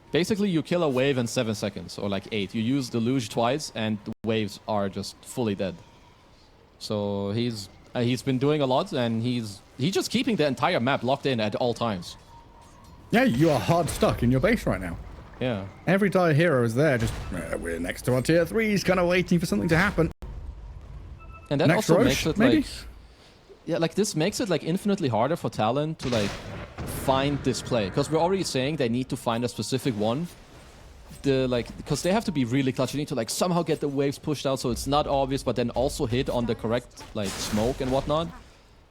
A: Basically, you kill a wave in 7 seconds, or like 8. You use the luge twice, and the waves are just fully dead. So he's been doing a lot, and he's just keeping the entire map locked in at all times.
B: Yeah, you are hard stuck in your base right now.
A: Yeah.
B: Every dire hero is there, just we're next to our tier 3s, kind of waiting for something to happen.
A: And that
B: Next
A: also
B: Roche,
A: makes it
B: maybe?
A: like... Yeah, like this makes it like infinitely harder for Talon to like find this play, because we're already saying they need to find a specific one. Because they have to be really clutch. You need to like somehow get the waves pushed out so it's not obvious, but then also hit on the correct like smoke and whatnot.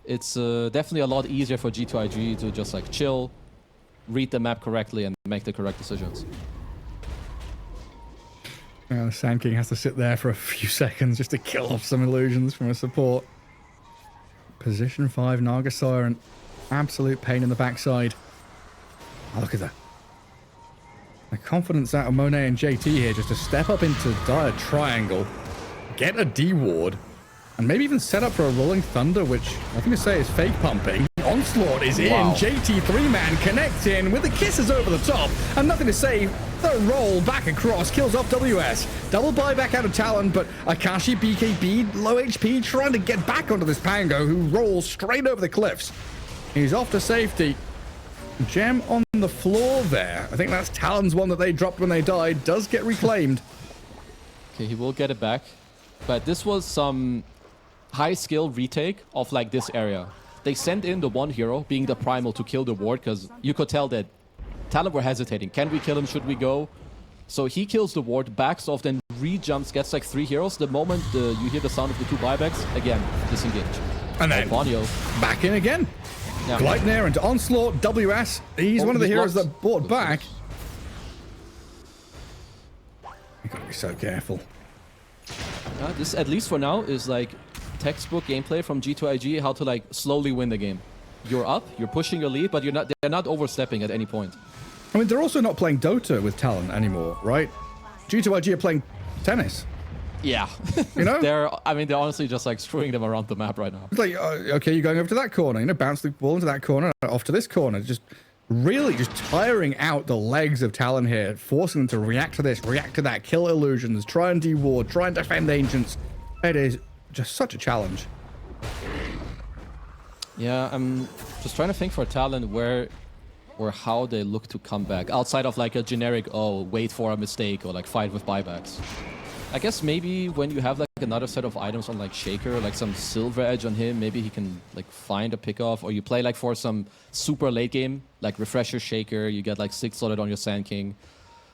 A: It's definitely a lot easier for G2.iG to just like chill, read the map correctly, and make the correct decisions.
B: The Sand King has to sit there for a few seconds just to kill off some illusions from a support. Position 5, Naga Siren. Absolute pain in the backside. Oh, look at that. The confidence out of Monet and JT here just to step up into dire triangle, get a D ward, and maybe even set up for a Rolling Thunder, which I think to say is fake pumping. Onslaught is in. JT 3-man connects in with the kisses over the top, and nothing to say. The roll back across kills off WS. Double buyback out of Talon, but Akashi BKB low HP trying to get back onto this Pango who rolls straight over the cliffs. He's off to safety. Gem on the floor there. I think that's Talon's one that they dropped when they died. Does get reclaimed.
A: Okay, he will get it back. But this was some high skill retake of like this area. They sent in the one hero, being the primal, to kill the ward, because you could tell that Talon were hesitating. Can we kill him? Should we go? So he kills the ward, backs off, then re-jumps, gets like 3 heroes. The moment you hear the sound of the 2 buybacks, again, disengage.
B: And then back in again. Yeah. Gleipnir into Onslaught, WS. He's one of the heroes that bought back. You gotta be so careful.
A: This, at least for now, is like textbook gameplay from G2.iG, how to like slowly win the game. You're up, you're pushing your lead, but they're not overstepping at any point.
B: I mean, they're also not playing Dota with Talon anymore, right? G2.iG are playing tennis.
A: Yeah.
B: You know?
A: they're honestly just like screwing them around the map right now.
B: It's like, okay, you're going over to that corner, you know, bounce the ball into that corner, off to this corner. Just really just tiring out the legs of Talon here, forcing them to react to this, react to that, kill illusions, try and de-ward, try and defend ancients. It is just such a challenge.
A: Yeah, I'm just trying to think for Talon where or how they look to come back, outside of like a generic, oh, wait for a mistake or like fight with buybacks. I guess maybe when you have like another set of items on like Shaker, like some Silver Edge on him, maybe he can like find a pickoff, or you play like for some super late game, like Refresher Shaker, you get like 6 solid on your Sand King.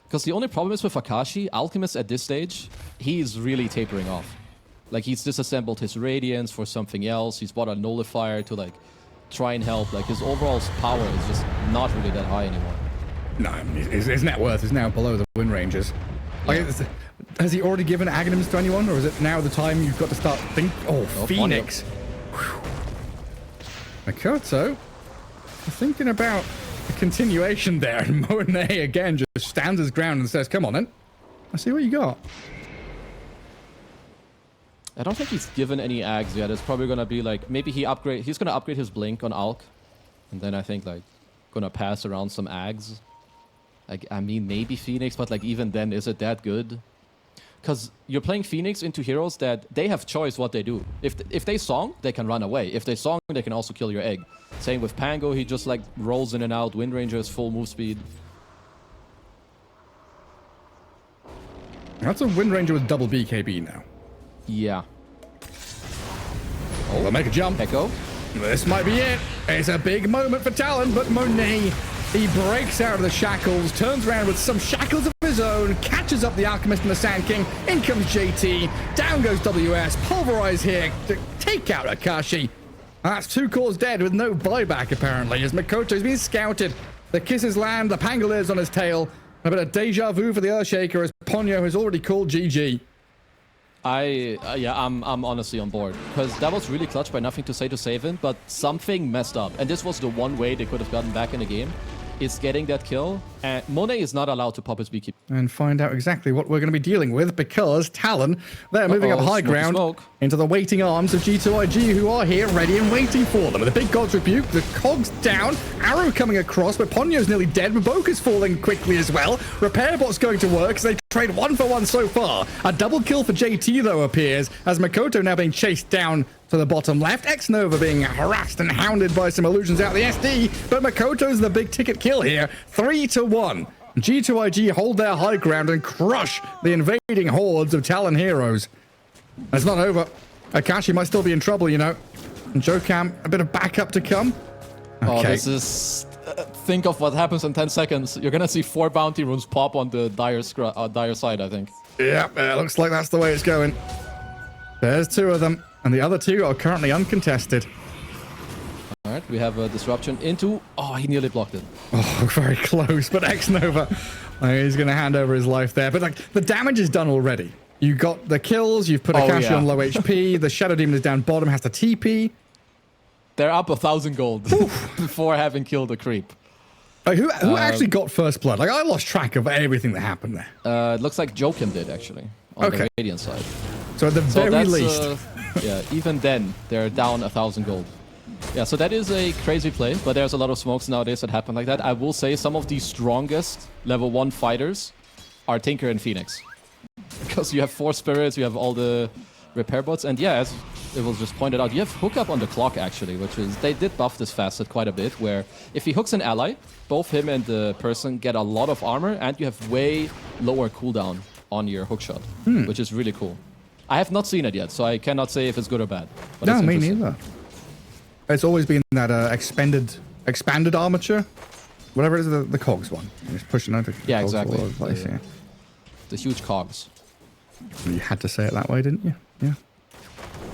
A: Because the only problem is with Akashi, Alchemist at this stage, he's really tapering off. Like he's disassembled his Radiance for something else, he's bought a Nullifier to like try and help, like his overall power is just not really that high anymore.
B: No, his net worth is now below the win ranges. Like, has he already given Aghanims to anyone, or is it now the time you've got to start thinking? Oh, Phoenix. Makoto, thinking about the continuation there, and Monet again just stands his ground and says, come on then, let's see what you got.
A: I don't think he's given any Ags yet. It's probably gonna be like, maybe he's gonna upgrade his Blink on Alk, and then I think like gonna pass around some Ags. Like, I mean, maybe Phoenix, but like even then, is it that good? Because you're playing Phoenix into heroes that they have choice what they do. If they song, they can run away. If they song, they can also kill your egg. Same with Pango, he just like rolls in and out. Wind Ranger is full move speed.
B: That's a Wind Ranger with double BKB now.
A: Yeah.
B: Oh, they'll make a jump.
A: Echo.
B: This might be it. It's a big moment for Talon, but Monet, he breaks out of the shackles, turns around with some shackles of his own, catches up the Alchemist and the Sand King. In comes JT. Down goes WS. Pulverize here to take out Akashi. That's 2 cores dead with no buyback, apparently, as Makoto's been scouted. The kisses land, the Pangoliers on his tail. A bit of deja vu for the Earthshaker as Ponyo has already called GG.
A: I'm honestly on board, because that was really clutch by nothing to say to save him, but something messed up, and this was the one way they could have gotten back in the game, is getting that kill, and Monet is not allowed to pop his beekeeper.
B: And find out exactly what we're going to be dealing with, because Talon, they're moving up high ground into the waiting arms of G2.iG, who are here ready and waiting for them. With a big God's Rebuke, the cogs down, arrow coming across, but Ponyo's nearly dead, Maboka's falling quickly as well. Repair bot's going to work, so they trade 1 for 1 so far. A double kill for JT, though, appears, as Makoto now being chased down to the bottom left. X-Nova being harassed and hounded by some illusions out the SD, but Makoto's the big ticket kill here. 3-1. G2.iG hold their high ground and crush the invading hordes of Talon heroes. It's not over. Akashi might still be in trouble, you know. And Jokam, a bit of backup to come. Okay.
A: Oh, this is... think of what happens in 10 seconds. You're gonna see 4 bounty runes pop on the dire side, I think.
B: Yeah, it looks like that's the way it's going. There's 2 of them, and the other 2 are currently uncontested.
A: All right, we have a disruption into... Oh, he nearly blocked it.
B: Oh, very close, but X-Nova, he's going to hand over his life there. But like, the damage is done already. You got the kills, you've put Akashi on low HP, the Shadow Demon is down bottom, has to TP.
A: They're up 1,000 gold before having killed a creep.
B: Like, who actually got first blood? Like, I lost track of everything that happened there.
A: It looks like Joachim did, actually, on the Radiant side.
B: So at the very least...
A: yeah, even then, they're down 1,000 gold. Yeah, so that is a crazy play, but there's a lot of smokes nowadays that happen like that. I will say some of the strongest level 1 fighters are Tinker and Phoenix. Because you have 4 spirits, you have all the repair bots, and yeah, as it was just pointed out, you have hookup on the clock actually, which is, they did buff this facet quite a bit, where if he hooks an ally, both him and the person get a lot of armor, and you have way lower cooldown on your hookshot, which is really cool. I have not seen it yet, so I cannot say if it's good or bad. But
B: no, me neither. It's always been that expanded armature, whatever it is, the cogs one. You're just pushing out the cogs
A: exactly.
B: all over the place, yeah.
A: The huge cogs.
B: You had to say it that way, didn't you? Yeah.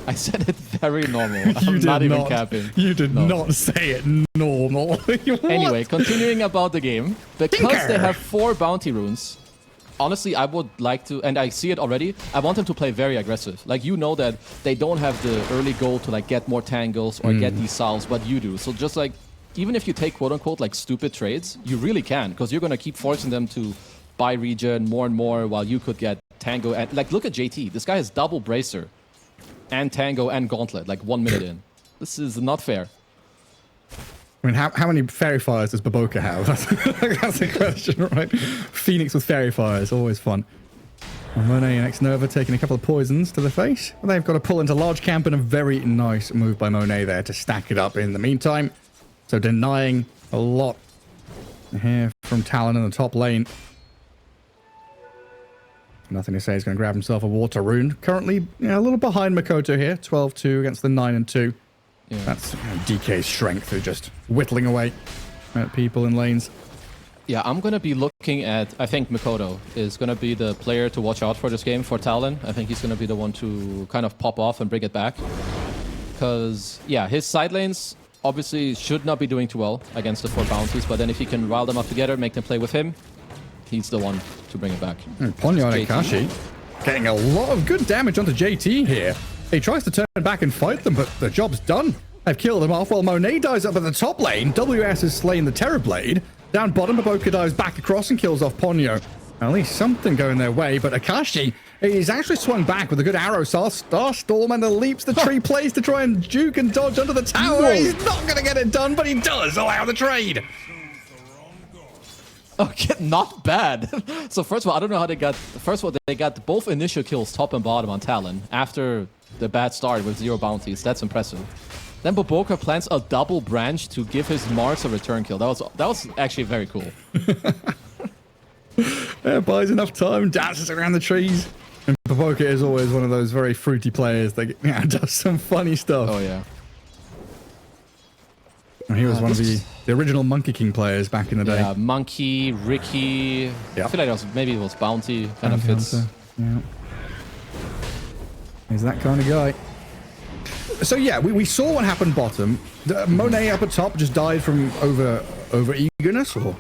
A: I said it very normal. I'm not even capping.
B: You did not say it normal.
A: Anyway, continuing about the game. Because they have 4 bounty runes, honestly, I would like to, and I see it already, I want them to play very aggressive. Like, you know that they don't have the early goal to, like, get more tangles or get these salves, but you do. So just, like, even if you take, quote-unquote, like, stupid trades, you really can, because you're going to keep forcing them to buy regen more and more while you could get Tango. And, like, look at JT. This guy has double Bracer and Tango and Gauntlet, like, 1 minute in. This is not fair.
B: I mean, how many fairy fires does Baboka have? That's the question, right? Phoenix with fairy fires, always fun. Monet and X-Nova taking a couple of poisons to the face. They've got to pull into large camp, and a very nice move by Monet there to stack it up in the meantime. So denying a lot here from Talon in the top lane. Nothing to say, he's going to grab himself a water rune. Currently, a little behind Makoto here, 12-2 against the 9-2. Yeah. That's DK's strength, who's just whittling away at people in lanes.
A: Yeah, I'm going to be looking at... I think Makoto is going to be the player to watch out for this game for Talon. I think he's going to be the one to kind of pop off and bring it back. Because, yeah, his side lanes obviously should not be doing too well against the 4 bounties. But then if he can rile them up together, make them play with him, he's the one to bring it back.
B: Ponyo and Akashi getting a lot of good damage onto JT here. He tries to turn back and fight them, but the job's done. They've killed him off while Monet dies up at the top lane. WS has slain the Terrorblade. Down bottom, Baboka dives back across and kills off Ponyo. At least something going their way, but Akashi is actually swung back with a good arrow star storm and the leaps the tree plays to try and juke and dodge under the tower. Whoa. He's not going to get it done, but he does allow the trade.
A: Okay, not bad. So first of all, I don't know how they got... First of all, they got both initial kills, top and bottom, on Talon after the bad start with 0 bounties. That's impressive. Then Baboka plants a double branch to give his Mars a return kill. That was actually very cool.
B: Yeah, buys enough time, dances around the trees. And Baboka is always one of those very fruity players that does some funny stuff.
A: Oh, yeah.
B: He was one of the original Monkey King players back in the day.
A: Yeah, Monkey, Ricky. Yeah. I feel like maybe it was Bounty. Kind of fits.
B: Yeah. He's that kind of guy. So yeah, we saw what happened bottom. Monet up at top just died from over eagerness, or?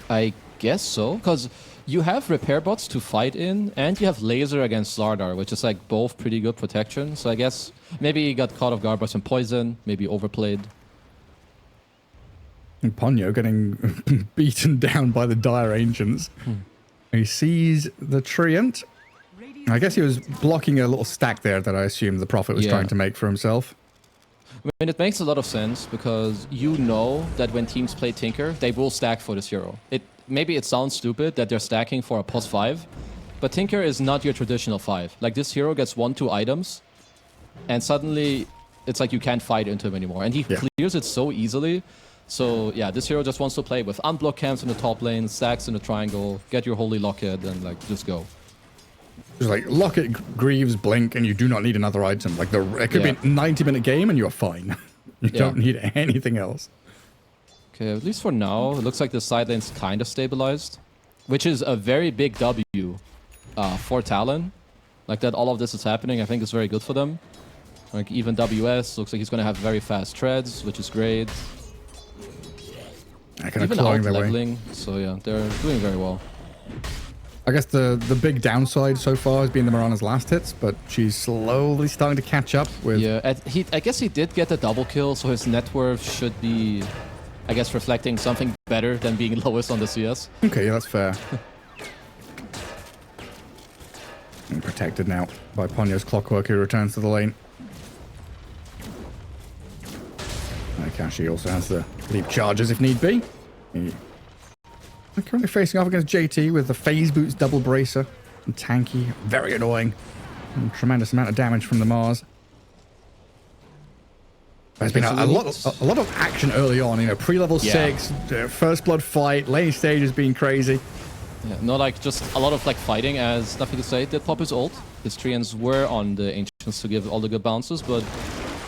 A: I guess so, because you have repair bots to fight in, and you have laser against Slardar, which is like both pretty good protection. So I guess maybe he got caught off guard by some poison, maybe overplayed.
B: And Ponyo getting beaten down by the Dire Ancients. He sees the Treant. I guess he was blocking a little stack there that I assume the Prophet was trying to make for himself.
A: I mean, it makes a lot of sense because you know that when teams play Tinker, they will stack for this hero. Maybe it sounds stupid that they're stacking for a +5, but Tinker is not your traditional 5. Like, this hero gets 1-2 items, and suddenly it's like you can't fight into him anymore. And he clears it so easily. So, yeah, this hero just wants to play with unblocked camps in the top lane, stacks in the triangle, get your Holy Locket, and, like, just go.
B: Just like Locket, Greaves, Blink, and you do not need another item. Like it could be a 90-minute game and you're fine. You don't need anything else.
A: Okay, at least for now, it looks like the side lane's kind of stabilized, which is a very big W for Talon. Like that all of this is happening, I think is very good for them. Like even WS looks like he's going to have very fast treads, which is great. Even out leveling, so yeah, they're doing very well.
B: I guess the big downside so far has been the Mirana's last hits, but she's slowly starting to catch up with...
A: Yeah, I guess he did get the double kill, so his net worth should be, I guess, reflecting something better than being lowest on the CS.
B: Okay, yeah, that's fair. And protected now by Ponyo's Clockwork, who returns to the lane. Akashi also has the leap charges if need be. They're currently facing off against JT with the Phase Boots double bracer and tanky, very annoying, and tremendous amount of damage from the Mars. There's been a lot of action early on, you know, pre-level 6, first blood fight, lane stage has been crazy.
A: Yeah, not like just a lot of like fighting, as nothing to say. Did pop his ult. His treants were on the Ancients to give all the good bounces, but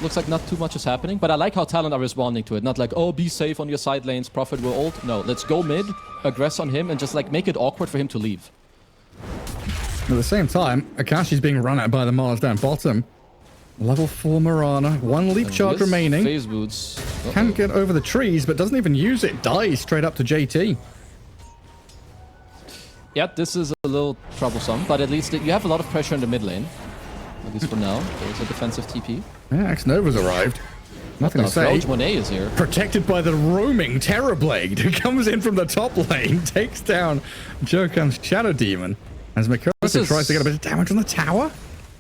A: looks like not too much is happening. But I like how Talon are responding to it. Not like, oh, be safe on your side lanes, Prophet will ult. No, let's go mid, aggress on him, and just like make it awkward for him to leave.
B: At the same time, Akashi's being run at by the Mars down bottom. Level 4 Mirana, 1 leap charge remaining.
A: Phase boots.
B: Can't get over the trees, but doesn't even use it. Dies straight up to JT.
A: Yeah, this is a little troublesome, but at least you have a lot of pressure in the mid lane. At least for now. There's a defensive TP.
B: Yeah, X-Nova's arrived. Nothing to say.
A: Monet is here.
B: Protected by the roaming Terrorblade, who comes in from the top lane, takes down Jokam's Shadow Demon, as Makoto tries to get a bit of damage on the tower.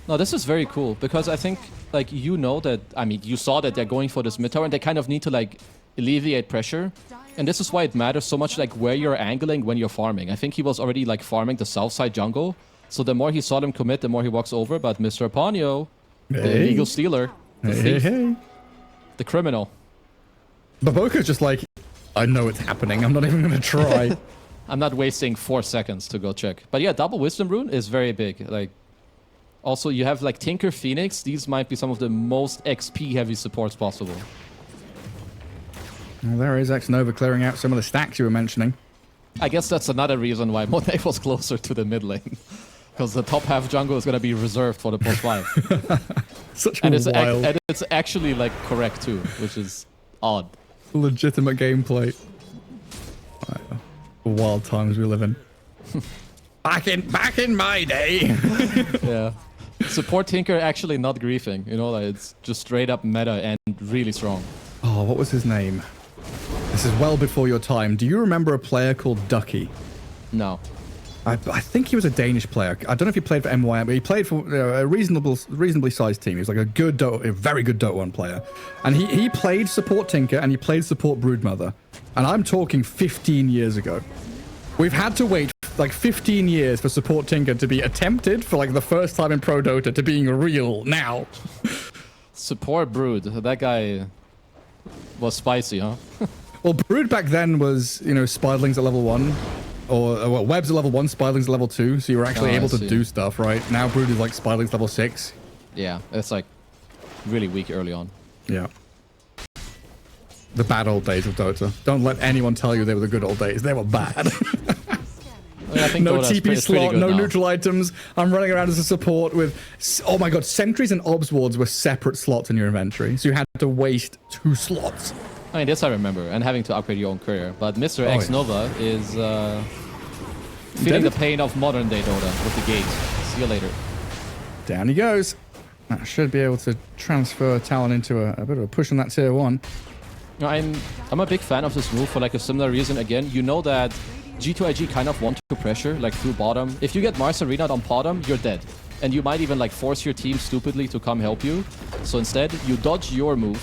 A: No, this is very cool, because I think, like, you know that, I mean, you saw that they're going for this mid tower, and they kind of need to, like, alleviate pressure. And this is why it matters so much, like, where you're angling when you're farming. I think he was already, like, farming the south side jungle. So the more he saw them commit, the more he walks over. But Mr. Ponyo, the illegal stealer, the thief, the criminal.
B: Baboka's just like, I know it's happening. I'm not even going to try.
A: I'm not wasting 4 seconds to go check. But yeah, double Wisdom Rune is very big. Like, also, you have, like, Tinker, Phoenix. These might be some of the most XP-heavy supports possible.
B: Well, there is X-Nova clearing out some of the stacks you were mentioning.
A: I guess that's another reason why Monet was closer to the mid lane. Because the top half jungle is going to be reserved for the post 5.
B: Such and
A: it's actually, like, correct, too, which is odd.
B: Legitimate gameplay. Wild times we live in. back in my day.
A: Yeah. Support Tinker actually not griefing. You know, like, it's just straight up meta and really strong.
B: Oh, what was his name? This is well before your time. Do you remember a player called Ducky?
A: No.
B: I think he was a Danish player. I don't know if he played for MYM, but he played for a reasonably sized team. He was like a very good Dota 1 player. And he played support Tinker and he played support Broodmother. And I'm talking 15 years ago. We've had to wait like 15 years for support Tinker to be attempted for like the first time in Pro Dota to being real now.
A: Support Brood. That guy was spicy, huh?
B: Well, Brood back then was, you know, Spiderlings at level 1. Or, well, Webs at level 1, Spiderlings at level 2. So you were actually able to do stuff, right? Now Brood is like Spiderlings level 6.
A: Yeah, it's like really weak early on.
B: Yeah. The bad old days of Dota. Don't let anyone tell you they were the good old days. They were bad.
A: I think
B: no
A: Dota's
B: TP slot, no
A: now.
B: neutral items. I'm running around as a support with... Oh my god, sentries and obs wards were separate slots in your inventory. So you had to waste 2 slots.
A: I mean, this I remember, and having to upgrade your own career. But Mr. X-Nova is feeling the pain of modern day Dota with the gate. See you later.
B: Down he goes. That should be able to transfer Talon into a bit of a push on that tier 1.
A: I'm a big fan of this move for like a similar reason. Again, you know that G2.iG kind of want to pressure like through bottom. If you get Mars Arena on bottom, you're dead. And you might even like force your team stupidly to come help you. So instead, you dodge your move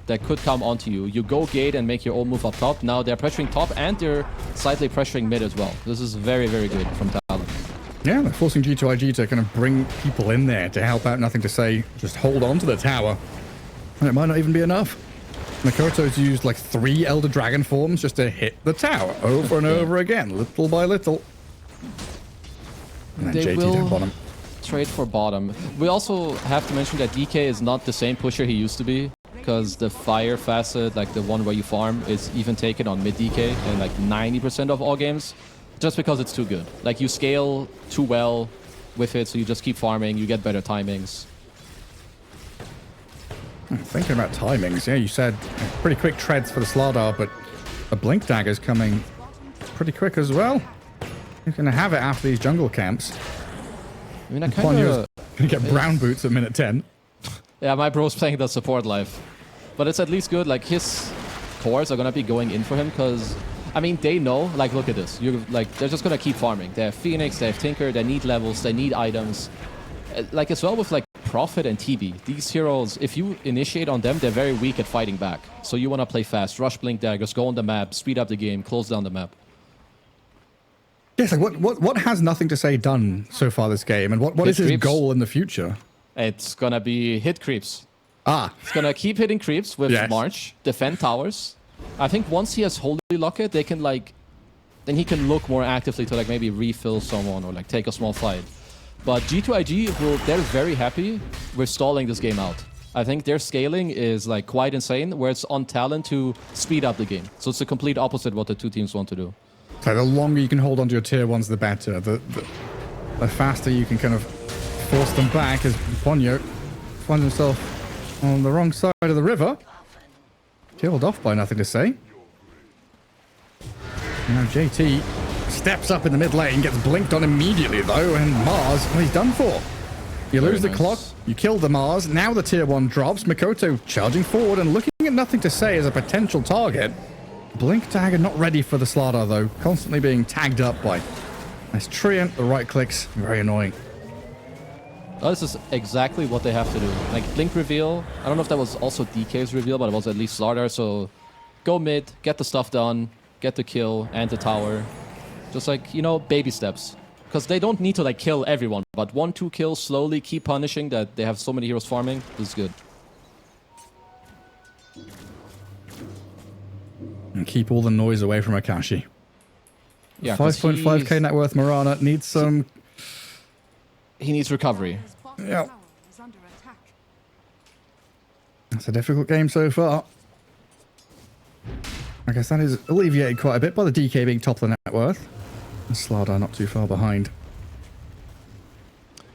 A: that could come onto you. You go gate and make your own move up top. Now they're pressuring top and they're slightly pressuring mid as well. This is very, very good from Talon.
B: Yeah, they're forcing G2.iG to kind of bring people in there to help out. Nothing to say. Just hold on to the tower. And it might not even be enough. Makoto's used like 3 Elder Dragon forms just to hit the tower over and over again, little by little. And then JT down bottom.
A: straight for bottom. We also have to mention that DK is not the same pusher he used to be, because the fire facet, like the one where you farm, is even taken on mid DK in like 90% of all games, just because it's too good. Like you scale too well with it, so you just keep farming, you get better timings.
B: Thinking about timings, yeah, you said pretty quick treads for the Slardar, but the Blink Dagger's coming pretty quick as well. You're going to have it after these jungle camps.
A: I mean, I kind of...
B: going to get brown boots at minute 10.
A: Yeah, my bro's playing the support life. But it's at least good, like his cores are going to be going in for him, because, I mean, they know, like, look at this. You're like, they're just going to keep farming. They have Phoenix, they have Tinker, they need levels, they need items. Like, as well with, like, Prophet and TB. These heroes, if you initiate on them, they're very weak at fighting back. So you want to play fast, rush Blink Daggers, go on the map, speed up the game, close down the map.
B: Yes, like what has nothing to say done so far this game, and what is his goal in the future?
A: It's going to be hit creeps.
B: Ah.
A: It's going to keep hitting creeps with March, defend towers. I think once he has Holy Locket, they can, like, then he can look more actively to, like, maybe refill someone or, like, take a small fight. But G2.iG, they're very happy with stalling this game out. I think their scaling is, like, quite insane, where it's on Talon to speed up the game. So it's the complete opposite what the two teams want to do.
B: So the longer you can hold onto your tier 1s, the better. The faster you can kind of force them back, as Ponyo finds himself on the wrong side of the river. Killed off by nothing to say. Now JT steps up in the mid lane, gets blinked on immediately though, and Mars, well, he's done for. You lose the clock, you kill the Mars, now the tier 1 drops, Mikoto charging forward and looking at nothing to say as a potential target. Blink Dagger not ready for the Slardar though, constantly being tagged up by nice Treant, the right clicks, very annoying.
A: Oh, this is exactly what they have to do. Like, Blink reveal, I don't know if that was also DK's reveal, but it was at least Slardar, so go mid, get the stuff done, get the kill and the tower. Just like, you know, baby steps. Because they don't need to, like, kill everyone, but 1-2 kills, slowly keep punishing that they have so many heroes farming. This is good.
B: And keep all the noise away from Akashi.
A: Yeah,
B: 5.5k net worth Marana needs some...
A: He needs recovery.
B: Yeah. That's a difficult game so far. I guess that is alleviated quite a bit by the DK being top of the net worth. And Slardar not too far behind.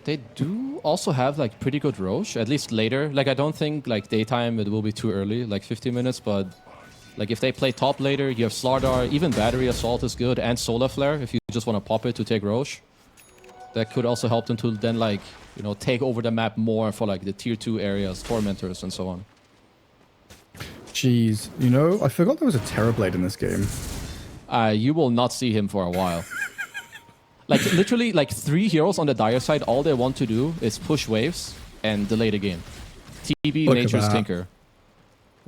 A: They do also have, like, pretty good Roche, at least later. Like, I don't think, like, daytime it will be too early, like 15 minutes, but... Like, if they play top later, you have Slardar, even Battery Assault is good, and Solar Flare, if you just want to pop it to take Roche. That could also help them to then, like, you know, take over the map more for, like, the tier 2 areas, Tormentors, and so on.
B: Jeez, you know, I forgot there was a Terrorblade in this game.
A: You will not see him for a while. Like, literally, like, 3 heroes on the Dire side, all they want to do is push waves and delay the game. TB, Nature's Tinker.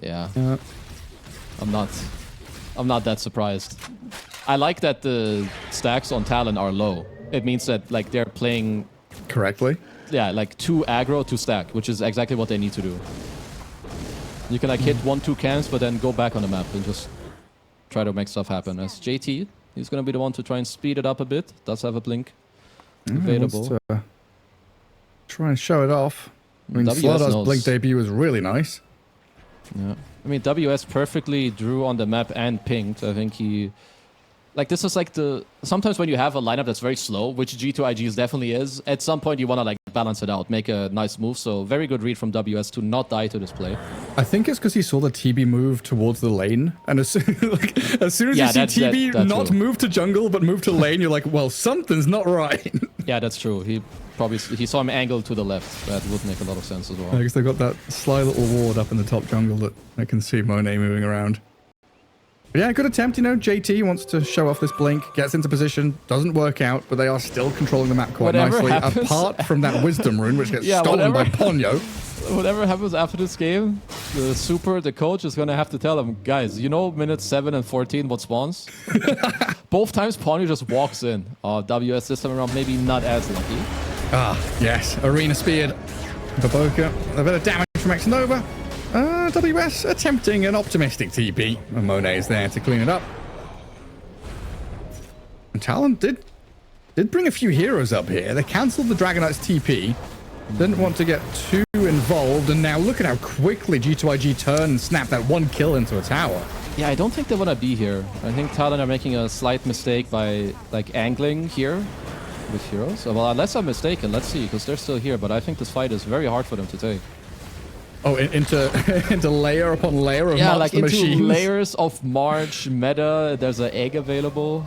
A: Yeah. I'm not that surprised. I like that the stacks on Talon are low. It means that, like, they're playing...
B: Correctly?
A: Yeah, like, 2 aggro, 2 stack, which is exactly what they need to do. You can, like, hit 1-2 camps, but then go back on the map and just try to make stuff happen. As JT, he's going to be the one to try and speed it up a bit. Does have a blink available.
B: Try and show it off. I mean, Slardar's blink debut was really nice.
A: Yeah. I mean, WS perfectly drew on the map and pinged. I think he... Like, this is like the... Sometimes when you have a lineup that's very slow, which G2.iG's definitely is, at some point you want to, like, balance it out, make a nice move. So, very good read from WS to not die to this play.
B: I think it's because he saw the TB move towards the lane. And as soon, as see TB not move to jungle, but move to lane, you're like, well, something's not right.
A: Yeah, that's true. He saw him angled to the left. That would make a lot of sense as well.
B: I guess they've got that sly little ward up in the top jungle that I can see Monet moving around. But yeah, good attempt, you know. JT wants to show off this blink, gets into position, doesn't work out, but they are still controlling the map quite nicely, apart from that wisdom rune, which gets stolen by Ponyo.
A: Whatever happens after this game, the coach is going to have to tell him, guys, you know minutes 7 and 14 what spawns? Both times Ponyo just walks in. WS this time around, maybe not as lucky.
B: Ah, yes. Arena speared. Baboka, a bit of damage from Xnova. WS attempting an optimistic TP. And Monet is there to clean it up. And Talon did Did bring a few heroes up here. They cancelled the Dragon Knight's TP. Didn't want to get too involved, and now look at how quickly G2.iG turned and snapped that one kill into a tower.
A: Yeah, I don't think they want to be here. I think Talon are making a slight mistake by like angling here with heroes. Well, unless I'm mistaken, let's see, because they're still here, but I think this fight is very hard for them to take.
B: Oh, into layer upon layer of
A: yeah,
B: March
A: like
B: the
A: into
B: machines.
A: layers of March meta. There's an egg available.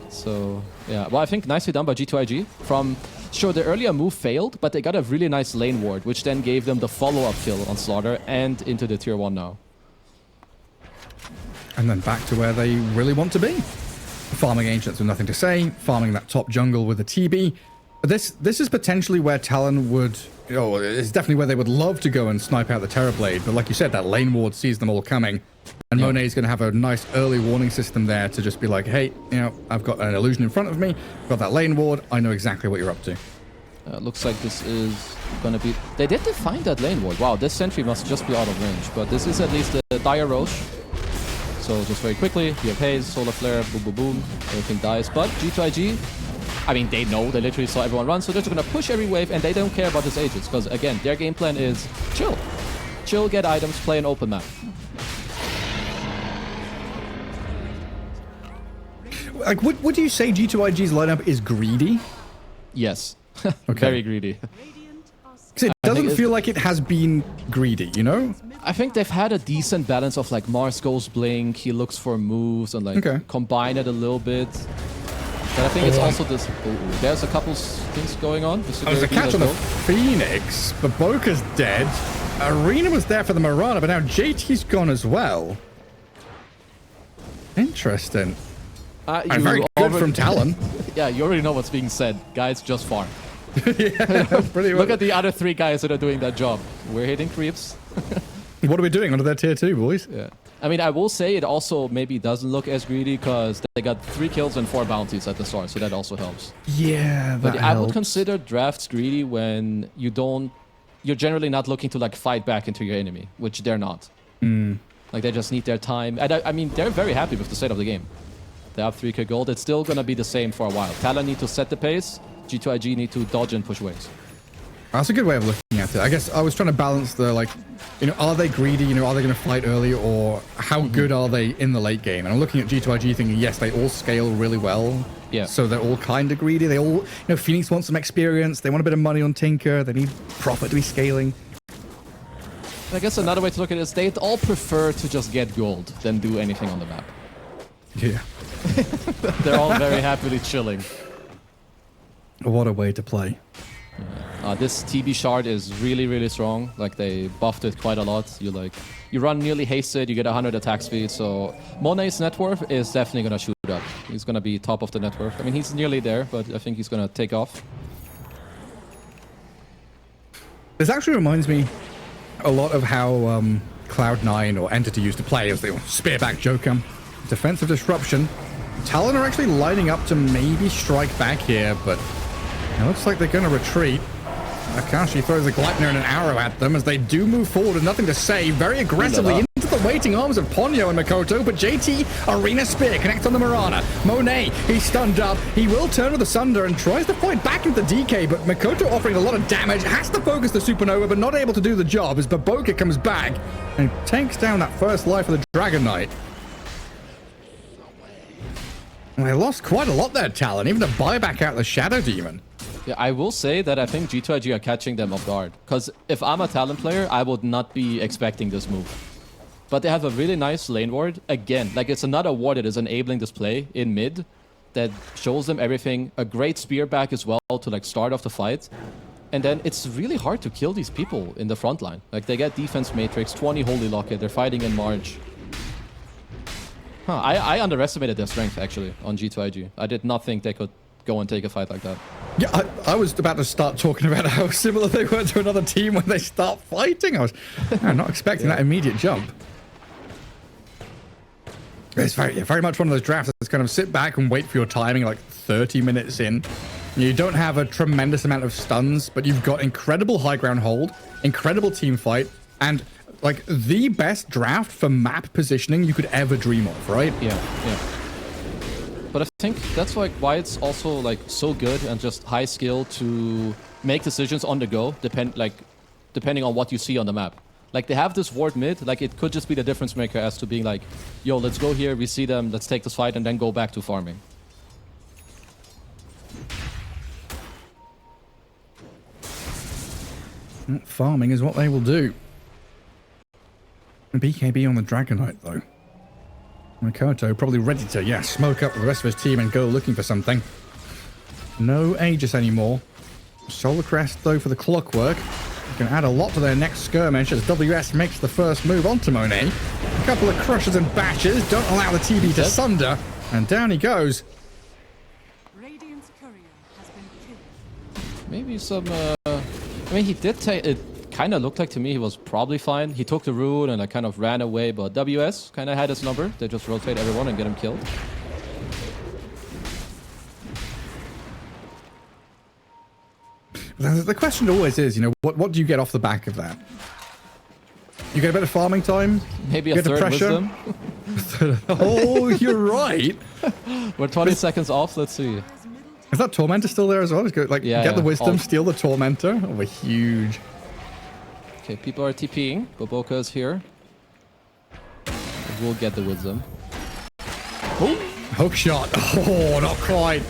A: So, yeah. Well, I think nicely done by G2.iG. From, sure, the earlier move failed, but they got a really nice lane ward, which then gave them the follow-up kill on Slaughter and into the tier 1 now.
B: And then back to where they really want to be. Farming Ancients with nothing to say, farming that top jungle with a TB. But this is potentially where Talon would... Oh, it's definitely where they would love to go and snipe out the Terrorblade. But like you said, that lane ward sees them all coming. And Monet is going to have a nice early warning system there to just be like, hey, you know, I've got an illusion in front of me. I've got that lane ward. I know exactly what you're up to.
A: Looks like this is going to be... They did define that lane ward. Wow, this sentry must just be out of range. But this is at least a Dire Roche. So just very quickly, you have Haze, Solar Flare, boom, boom, boom. Everything dies. But G2.iG, I mean, they know. They literally saw everyone run. So they're just going to push every wave. And they don't care about this Aegis. Because, again, their game plan is chill. Chill, get items, play an open map.
B: Like, would you say G2.iG's lineup is greedy?
A: Yes.
B: Okay.
A: Very greedy.
B: Because it doesn't feel like it has been greedy, you know?
A: I think they've had a decent balance of like Mars goes blink, he looks for moves and like combine it a little bit. But I think it's also this... there's a couple things going on.
B: There's a catch on the Phoenix, but Boka's dead. Arena was there for the Mirana, but now JT's gone as well. Interesting. Very good from Talon.
A: Yeah, you already know what's being said. Guys, just farm.
B: Yeah, pretty much.
A: Look at the other 3 guys that are doing that job. We're hitting creeps.
B: What are we doing under their tier 2, boys?
A: Yeah. I mean, I will say it also maybe doesn't look as greedy because they got 3 kills and 4 bounties at the start, so that also helps.
B: Yeah, that
A: But
B: helps.
A: I would consider drafts greedy when you're generally not looking to like fight back into your enemy, which they're not. Like they just need their time. And I mean, they're very happy with the state of the game. They have 3k gold. It's still going to be the same for a while. Talon need to set the pace. G2.iG need to dodge and push waves.
B: That's a good way of looking at it. I guess I was trying to balance the, like, you know, are they greedy? You know, are they going to fight early? Or how good are they in the late game? And I'm looking at G2.iG thinking, yes, they all scale really well.
A: Yeah.
B: So they're all kind of greedy. They all, you know, Phoenix wants some experience. They want a bit of money on Tinker. They need profit to be scaling.
A: I guess another way to look at it is they all prefer to just get gold than do anything on the map.
B: Yeah.
A: They're all very happily chilling.
B: What a way to play.
A: This TB shard is really, really strong. Like they buffed it quite a lot. You run nearly hasted, you get 100 attack speed. So Monet's net worth is definitely gonna shoot up. He's gonna be top of the net worth. I mean, he's nearly there, but I think he's gonna take off.
B: This actually reminds me a lot of how Cloud9 or Entity used to play as they spearback Jokum. Defensive disruption. Talon are actually lining up to maybe strike back here, but it looks like they're going to retreat. Akashi throws a Gleipnir and an arrow at them as they do move forward with nothing to say, very aggressively into the waiting arms of Ponyo and Makoto, but JT, Arena Spear connects on the Mirana. Monet, he's stunned up. He will turn with the Sunder and tries to fight back into the DK, but Makoto offering a lot of damage, has to focus the Supernova, but not able to do the job as Baboka comes back and takes down that first life of the Dragon Knight. And they lost quite a lot there, Talon, even a buyback out the Shadow Demon.
A: Yeah, I will say that I think G2.iG are catching them off guard. Because if I'm a Talon player, I would not be expecting this move. But they have a really nice lane ward. Again, like it's another ward that is enabling this play in mid that shows them everything. A great spear back as well to like start off the fight. And then it's really hard to kill these people in the front line. Like they get defense matrix, 20 Holy Locket, they're fighting in March. I underestimated their strength actually on G2.iG. I did not think they could go and take a fight like that.
B: Yeah, I was about to start talking about how similar they were to another team when they start fighting. I was not expecting that immediate jump. It's very much one of those drafts that's kind of sit back and wait for your timing like 30 minutes in. You don't have a tremendous amount of stuns, but you've got incredible high ground hold, incredible team fight, and like the best draft for map positioning you could ever dream of, right?
A: Yeah. But I think that's like why it's also like so good and just high skill to make decisions on the go, depending on what you see on the map. Like they have this ward mid, like it could just be the difference maker as to being like, yo, let's go here, we see them, let's take this fight and then go back to farming.
B: Farming is what they will do. BKB on the Dragonite though. Makoto probably ready to, yeah, smoke up the rest of his team and go looking for something. No Aegis anymore. Solar Crest though for the Clockwork. Can add a lot to their next skirmish as WS makes the first move onto Monet. A couple of crushes and bashes don't allow the TB to sunder, and down he goes.
C: Radiant's courier has been killed.
A: Maybe some, I mean, he did take, it kind of looked like to me he was probably fine. He took the rune and I kind of ran away, but WS kind of had his number. They just rotate everyone and get him killed.
B: The question always is, you know, what do you get off the back of that? You get a bit of farming time?
A: Maybe a third wisdom.
B: Oh, you're right.
A: We're 20 seconds off, let's see.
B: Is that Tormentor still there as well? Just go, like,
A: yeah,
B: get the wisdom,
A: all...
B: steal the Tormentor. Oh, huge.
A: Okay, people are TPing. Boboka is here. We'll get the wisdom.
B: Oh, hook shot. Oh, not quite.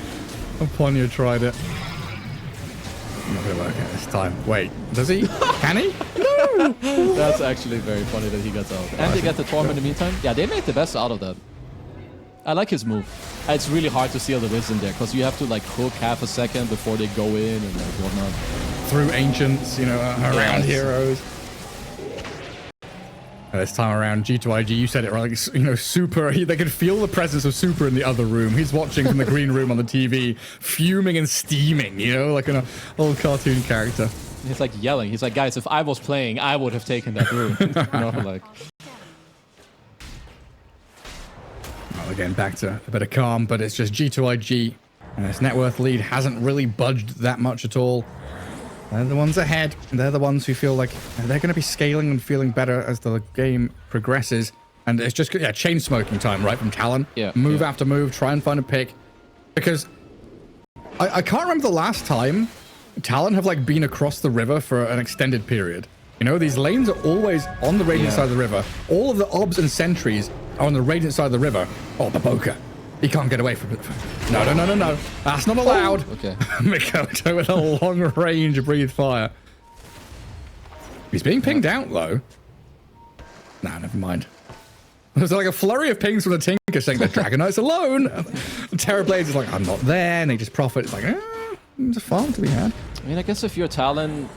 B: Ponyo tried it. Not gonna work out this time. Wait, does he? Can he? No!
A: That's actually very funny that he gets out. And they get the Torm in the meantime. Yeah, they made the best out of that. I like his move. It's really hard to seal the wisdom there, because you have to like hook half a second before they go in and like whatnot.
B: Through ancients, you know, around heroes. This time around, G2.iG, you said it right, like, you know, Super, they can feel the presence of Super in the other room. He's watching from the green room on the TV, fuming and steaming, you know, like an old cartoon character.
A: He's like yelling. He's like, guys, if I was playing, I would have taken that room. You know, like...
B: Well, again, back to a bit of calm, but it's just G2.iG. And its net worth lead hasn't really budged that much at all. They're the ones ahead. They're the ones who feel like they're going to be scaling and feeling better as the game progresses. And it's just, yeah, chain smoking time, right, from Talon.
A: Yeah.
B: Move after move, try and find a pick. Because I can't remember the last time Talon have, like, been across the river for an extended period. You know, these lanes are always on the Radiant side of the river. All of the obs and sentries are on the Radiant side of the river. Oh, Baboka. He can't get away from it. No, no, no, no, no. That's not allowed.
A: Oh, okay.
B: Makoto with a long range breathe fire. He's being pinged out, though. Nah, never mind. There's like a flurry of pings from the Tinker saying that Dragonite's alone. Terrorblades is like, I'm not there. And they just profit. It's like, there's a farm to be had.
A: I mean, I guess if you're Talon,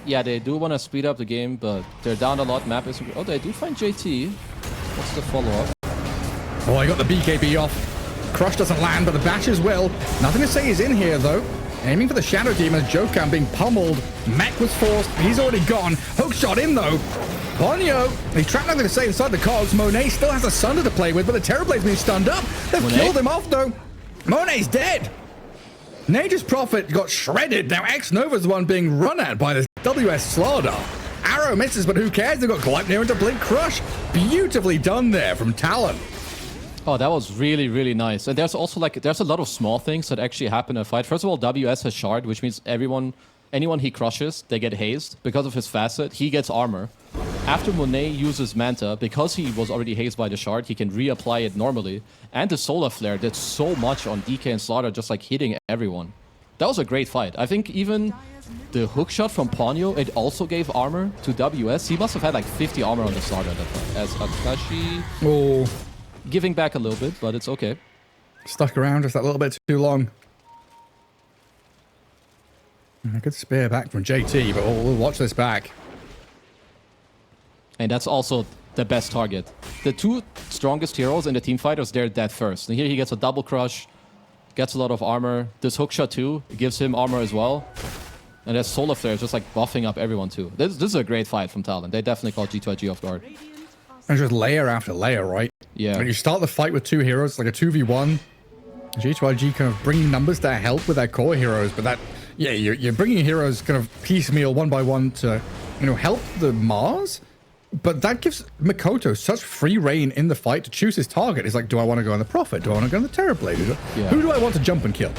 A: yeah, they do want to speed up the game, but they're down a lot. Map is... Oh, they do find JT. What's the follow-up?
B: Oh, I got the BKB off. Crush doesn't land, but the bashes will. Nothing to say he's in here, though. Aiming for the Shadow Demon, Jokan being pummeled. Mech was forced. He's already gone. Hook shot in, though. Ponyo, he's trapped, nothing to say inside the cogs. Monet still has a Sunder to play with, but the Terrorblade's been stunned up. They've killed him off, though. Monet's dead. Nature's Prophet got shredded. Now X-Nova's the one being run at by this WS Slardar. Arrow misses, but who cares? They've got Gleipnir into Blink Crush. Beautifully done there from Talon.
A: Oh, that was really, really nice. And there's also like, there's a lot of small things that actually happen in a fight. First of all, WS has Shard, which means anyone he crushes, they get hazed. Because of his facet, he gets armor. After Monet uses Manta, because he was already hazed by the Shard, he can reapply it normally. And the Solar Flare did so much on DK and Slaughter, just like hitting everyone. That was a great fight. I think even the hook shot from Ponyo, it also gave armor to WS. He must have had like 50 armor on the Slaughter that fight. As Akashi...
B: Oh...
A: Giving back a little bit, but it's okay.
B: Stuck around just that little bit too long. A good spear back from JT, but we'll watch this back.
A: And that's also the best target. The two strongest heroes in the team fighters, they're dead first. And here he gets a double crush, gets a lot of armor. This hookshot too gives him armor as well. And that Solar Flare is just like buffing up everyone too. This is a great fight from Talon. They definitely caught G2.iG off guard.
B: And just layer after layer, right?
A: Yeah.
B: When you start the fight with two heroes, like a 2v1, G2.iG kind of bringing numbers to help with their core heroes, but that, yeah, you're bringing heroes kind of piecemeal one by one to, you know, help the Mars, But that gives Mikoto such free reign in the fight to choose his target. He's like, do I want to go on the Prophet? Do I want to go on the Terrorblade? Who do I want to jump and kill?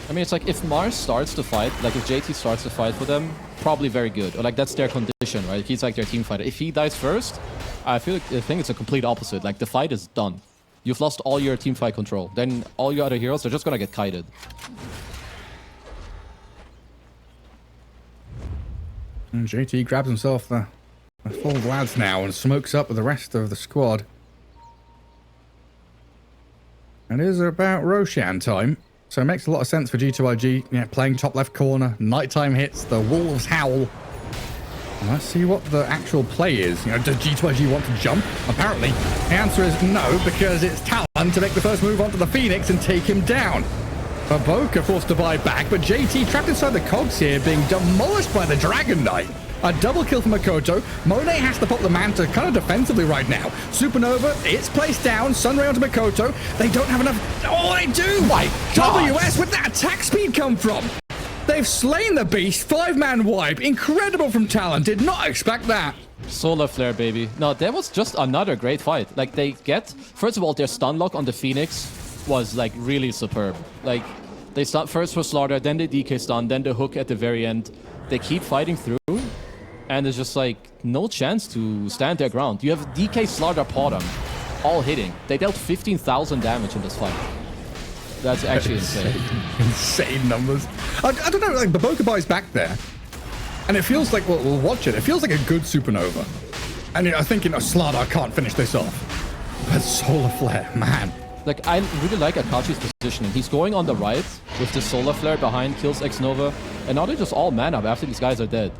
A: I mean, it's like if Mars starts to fight, like if JT starts to fight for them, probably very good. Or like that's their condition, right? He's like their team fighter. If he dies first, I think it's a complete opposite. Like the fight is done. You've lost all your team fight control. Then all your other heroes are just gonna get kited.
B: And JT grabs himself the full lads now and smokes up with the rest of the squad. It is about Roshan time. So it makes a lot of sense for G2.iG, yeah, playing top left corner, nighttime hits, the wolves howl. And let's see what the actual play is. You know, does G2.iG want to jump? Apparently, the answer is no, because it's Talon to make the first move onto the Phoenix and take him down. Baboka forced to buy back, but JT trapped inside the cogs here, being demolished by the Dragon Knight. A double kill for Mikoto. Monet has to pop the Manta kind of defensively right now. Supernova, it's placed down. Sunray onto Mikoto. They don't have enough. Oh, they do!
A: My God.
B: WS, where'd that attack speed come from? They've slain the beast. 5-man wipe. Incredible from Talon. Did not expect that.
A: Solar Flare, baby. No, that was just another great fight. Like, they get... First of all, their stun lock on the Phoenix was, like, really superb. Like, they start first for Slaughter, then the DK stun, then the hook at the very end. They keep fighting through, and it's just, like, no chance to stand their ground. You have DK, Slaughter, Potom, all hitting. They dealt 15,000 damage in this fight. That's actually insane.
B: Insane numbers. I don't know, like, Baboka buys back there. And it feels like, well, we'll watch it. It feels like a good Supernova. And I think, Slaughter can't finish this off. But Solar Flare, man.
A: Like, I really like Akachi's positioning. He's going on the right with the Solar Flare behind, kills X-Nova. And now they just all man up after these guys are dead.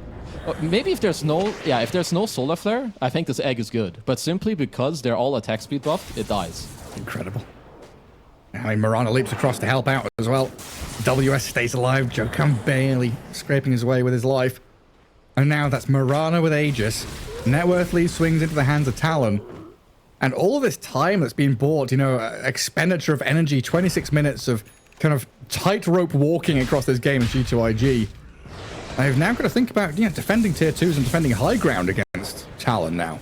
A: Maybe if there's no Solar Flare, I think this egg is good. But simply because they're all attack speed buffed, it dies.
B: Incredible. I mean, Mirana leaps across to help out as well. WS stays alive. Jokan barely scraping his way with his life. And now that's Mirana with Aegis. Networthly swings into the hands of Talon. And all of this time that's been bought, expenditure of energy, 26 minutes of kind of tightrope walking across this game in G2.iG. I've now got to think about, defending tier 2s and defending high ground against Talon now.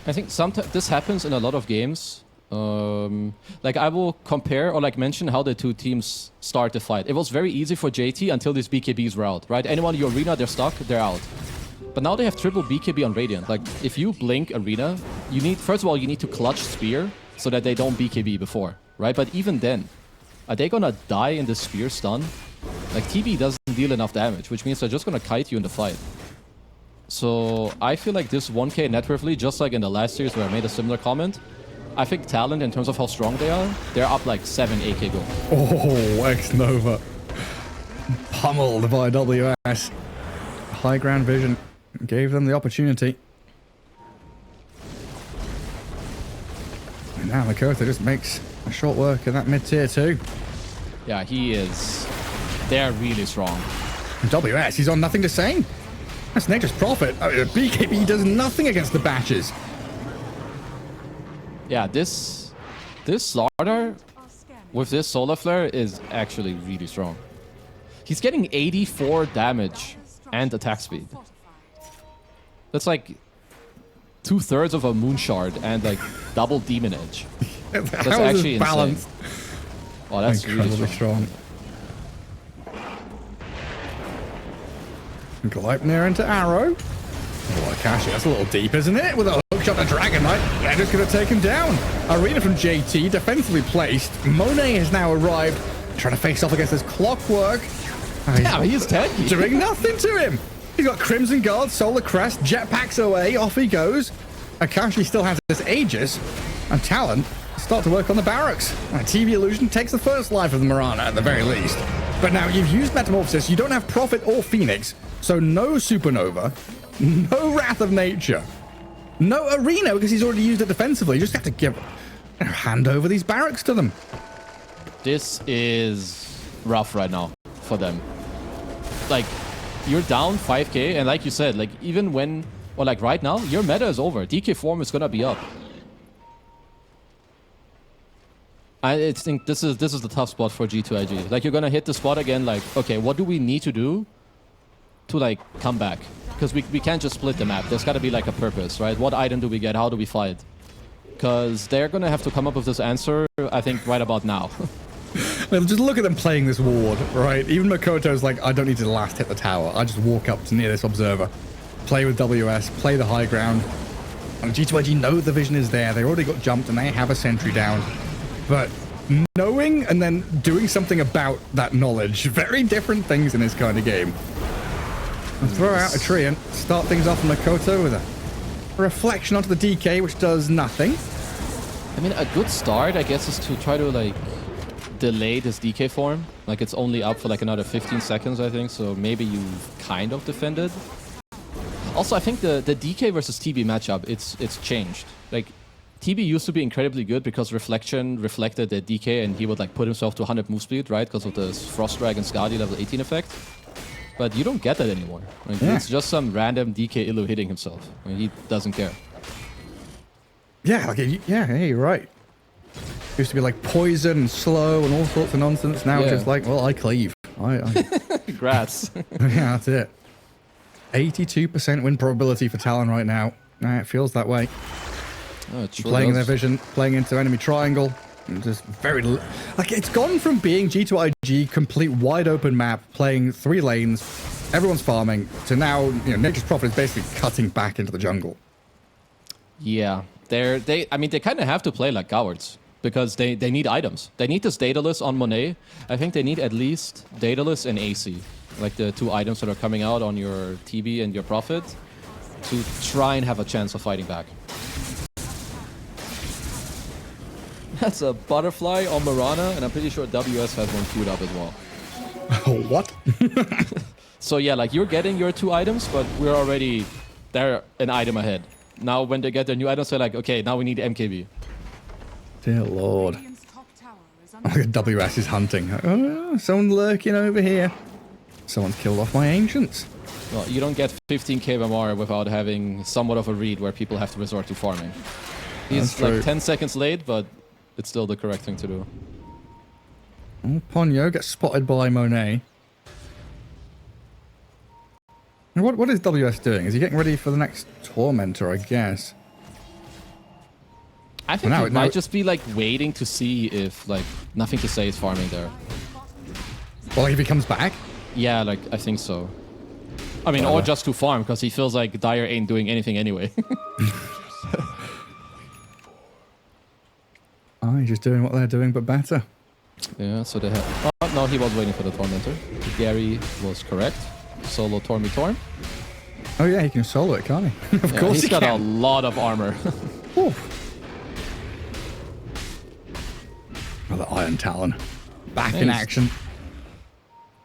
A: I think sometimes this happens in a lot of games. Like, I will compare or like mention how the two teams start the fight. It was very easy for JT until these BKBs were out, right? Anyone in your arena, they're stuck, they're out. But now they have triple BKB on Radiant. Like, if you blink arena, first of all, you need to clutch Spear so that they don't BKB before, right? But even then, are they gonna die in the Spear stun? Like, TB doesn't deal enough damage, which means they're just gonna kite you in the fight. So I feel like this 1k networthly, just like in the last series where I made a similar comment, I think Talon, in terms of how strong they are, they're up like 7 AK gold.
B: Oh, X-Nova. Pummeled by WS. High ground vision gave them the opportunity. And now Mikoto just makes a short work of that mid-tier 2.
A: Yeah, he is. They're really strong.
B: And WS, he's on nothing to say. That's Nature's Prophet. BKB does nothing against the Batches.
A: Yeah, this Slaughter with this Solar Flare is actually really strong. He's getting 84 damage and attack speed. That's like 2/3 of a Moon Shard and like double Demon Edge. That's actually
B: balanced.
A: Insane. Oh, that's
B: incredibly
A: really strong.
B: Gleipnir into Arrow. Oh, Akashi, that's a little deep, isn't it? With a hookshot to Dragon Knight, they're just going to take him down. Arena from JT, defensively placed. Monet has now arrived, trying to face off against this Clockwork.
A: Yeah, he is tanky.
B: Doing nothing to him. He's got Crimson Guard, Solar Crest, jetpacks away, off he goes. Akashi still has this Aegis, and Talon start to work on the barracks. TV Illusion takes the first life of the Mirana at the very least. But now you've used Metamorphosis, you don't have Prophet or Phoenix, so no Supernova, no Wrath of Nature, no Arena because he's already used it defensively. You just have to hand over these barracks to them.
A: This is rough right now for them. Like, you're down 5k, and like you said, like even when, or like right now, your meta is over. DK form is gonna be up. I think this is the tough spot for G2.iG. Like, you're gonna hit the spot again. Like, okay, what do we need to do to like come back? Because we can't just split the map. There's got to be like a purpose, right? What item do we get? How do we fight? Because they're going to have to come up with this answer, I think, right about now.
B: Well, just look at them playing this ward, right? Even Makoto's like, I don't need to last hit the tower. I just walk up to near this observer, play with WS, play the high ground. And G2.iG know the vision is there. They already got jumped and they have a sentry down. But knowing and then doing something about that knowledge, very different things in this kind of game. And throw out a tree and start things off on Makoto with a reflection onto the DK, which does nothing.
A: I mean, a good start, I guess, is to try to, like, delay this DK form. Like, it's only up for, like, another 15 seconds, I think, so maybe you kind of defended. Also, I think the DK versus TB matchup, it's changed. Like, TB used to be incredibly good because Reflection reflected the DK and he would, like, put himself to 100 move speed, right? Because of the Frost Dragon Skadi level 18 effect. But you don't get that anymore. Like, it's just some random DK Illu hitting himself. I mean, he doesn't care.
B: Yeah, like, yeah, you're right. Used to be like poison and slow and all sorts of nonsense. Now it's just like, well, I cleave.
A: Grass.
B: Yeah, that's it. 82% win probability for Talon right now. It feels that way.
A: Oh, it sure
B: playing in
A: does.
B: their vision, playing into enemy triangle. Just very like it's gone from being G2.iG complete wide open map, playing 3 lanes, everyone's farming, to now, you know, Nature's Prophet is basically cutting back into the jungle.
A: Yeah, I mean, they kind of have to play like cowards because they need items. They need this Daedalus on Monet. I think they need at least Daedalus and AC, like the 2 items that are coming out on your TB and your Prophet, to try and have a chance of fighting back. That's a butterfly on Mirana, and I'm pretty sure WS has one queued up as well.
B: What?
A: So yeah, like you're getting your 2 items, but they're an item ahead. Now when they get their new items, they're like, okay, now we need MKB.
B: Dear Lord.
C: Radiant's top tower is under
B: WS is hunting. Oh, someone lurking over here. Someone's killed off my ancients.
A: Well, you don't get 15k MMR without having somewhat of a read where people have to resort to farming. He's like 10 seconds late, but it's still the correct thing to do.
B: Oh, Ponyo gets spotted by Monet. And what is WS doing? Is he getting ready for the next Tormentor, I guess?
A: I think he might just be like waiting to see if like Nothing to Say is farming there.
B: Well, if he comes back?
A: Yeah, like I think so. I mean, or just to farm, because he feels like Dire ain't doing anything anyway.
B: Oh, he's just doing what they're doing, but better.
A: Yeah, so they have... Oh, no, he was waiting for the Tormentor. Gary was correct. Solo Tormy Torm.
B: Oh yeah, he can solo it, can't he? Of course
A: he's got a lot of armor.
B: Oh, the Iron Talon. Back in action.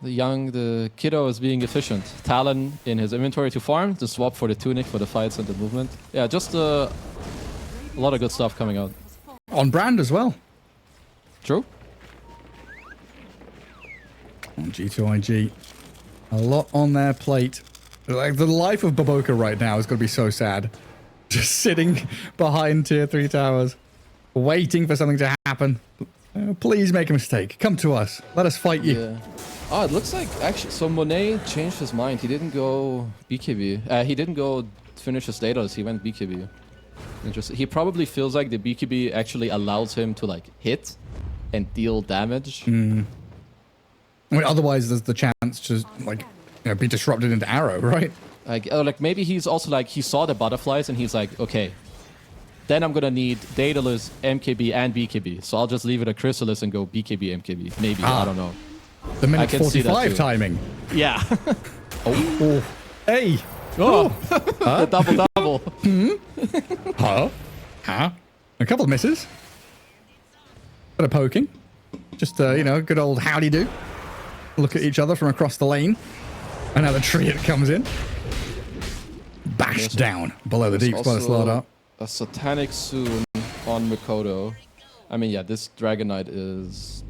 A: The kiddo is being efficient. Talon in his inventory to farm, to swap for the tunic for the fights and the movement. Yeah, just a lot of good stuff coming out.
B: On brand as well.
A: True.
B: On G2.iG. A lot on their plate. Like, the life of Baboka right now is going to be so sad. Just sitting behind tier 3 towers, waiting for something to happen. Please make a mistake. Come to us. Let us fight you.
A: Yeah. Oh, it looks like actually. So Monet changed his mind. He didn't go BKB. He didn't go finish his Daedalus. He went BKB. Interesting. He probably feels like the BKB actually allows him to like hit and deal damage.
B: I mean, otherwise there's the chance to like, you know, be disrupted into arrow, right?
A: Like maybe he's also like he saw the butterflies and he's like, okay, then I'm gonna need Daedalus, MKB, and BKB. So I'll just leave it at Chrysalis and go BKB, MKB. Maybe I don't know.
B: The minute
A: can see that
B: 45
A: too.
B: timing.
A: Yeah.
B: Oh. Hey.
A: Oh. The double.
B: Huh? A couple of misses. Bit of poking. Just, you know, good old howdy do. Look at each other from across the lane. And now the tree it comes in. Bashed down below the deep by the slaughter.
A: A Satanic soon on Mikoto. I mean, yeah, this Dragon Knight is...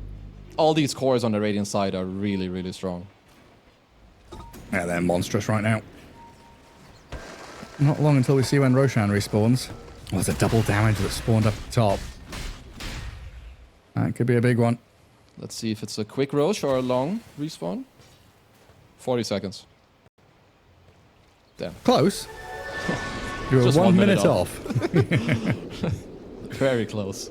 A: All these cores on the Radiant side are really, really strong.
B: Yeah, they're monstrous right now. Not long until we see when Roshan respawns. Oh, there's a double damage that spawned up at the top. That could be a big one.
A: Let's see if it's a quick Roche or a long respawn. 40 seconds. Damn.
B: Close. You were
A: Just
B: 1
A: 1
B: minute
A: minute
B: off.
A: Very close.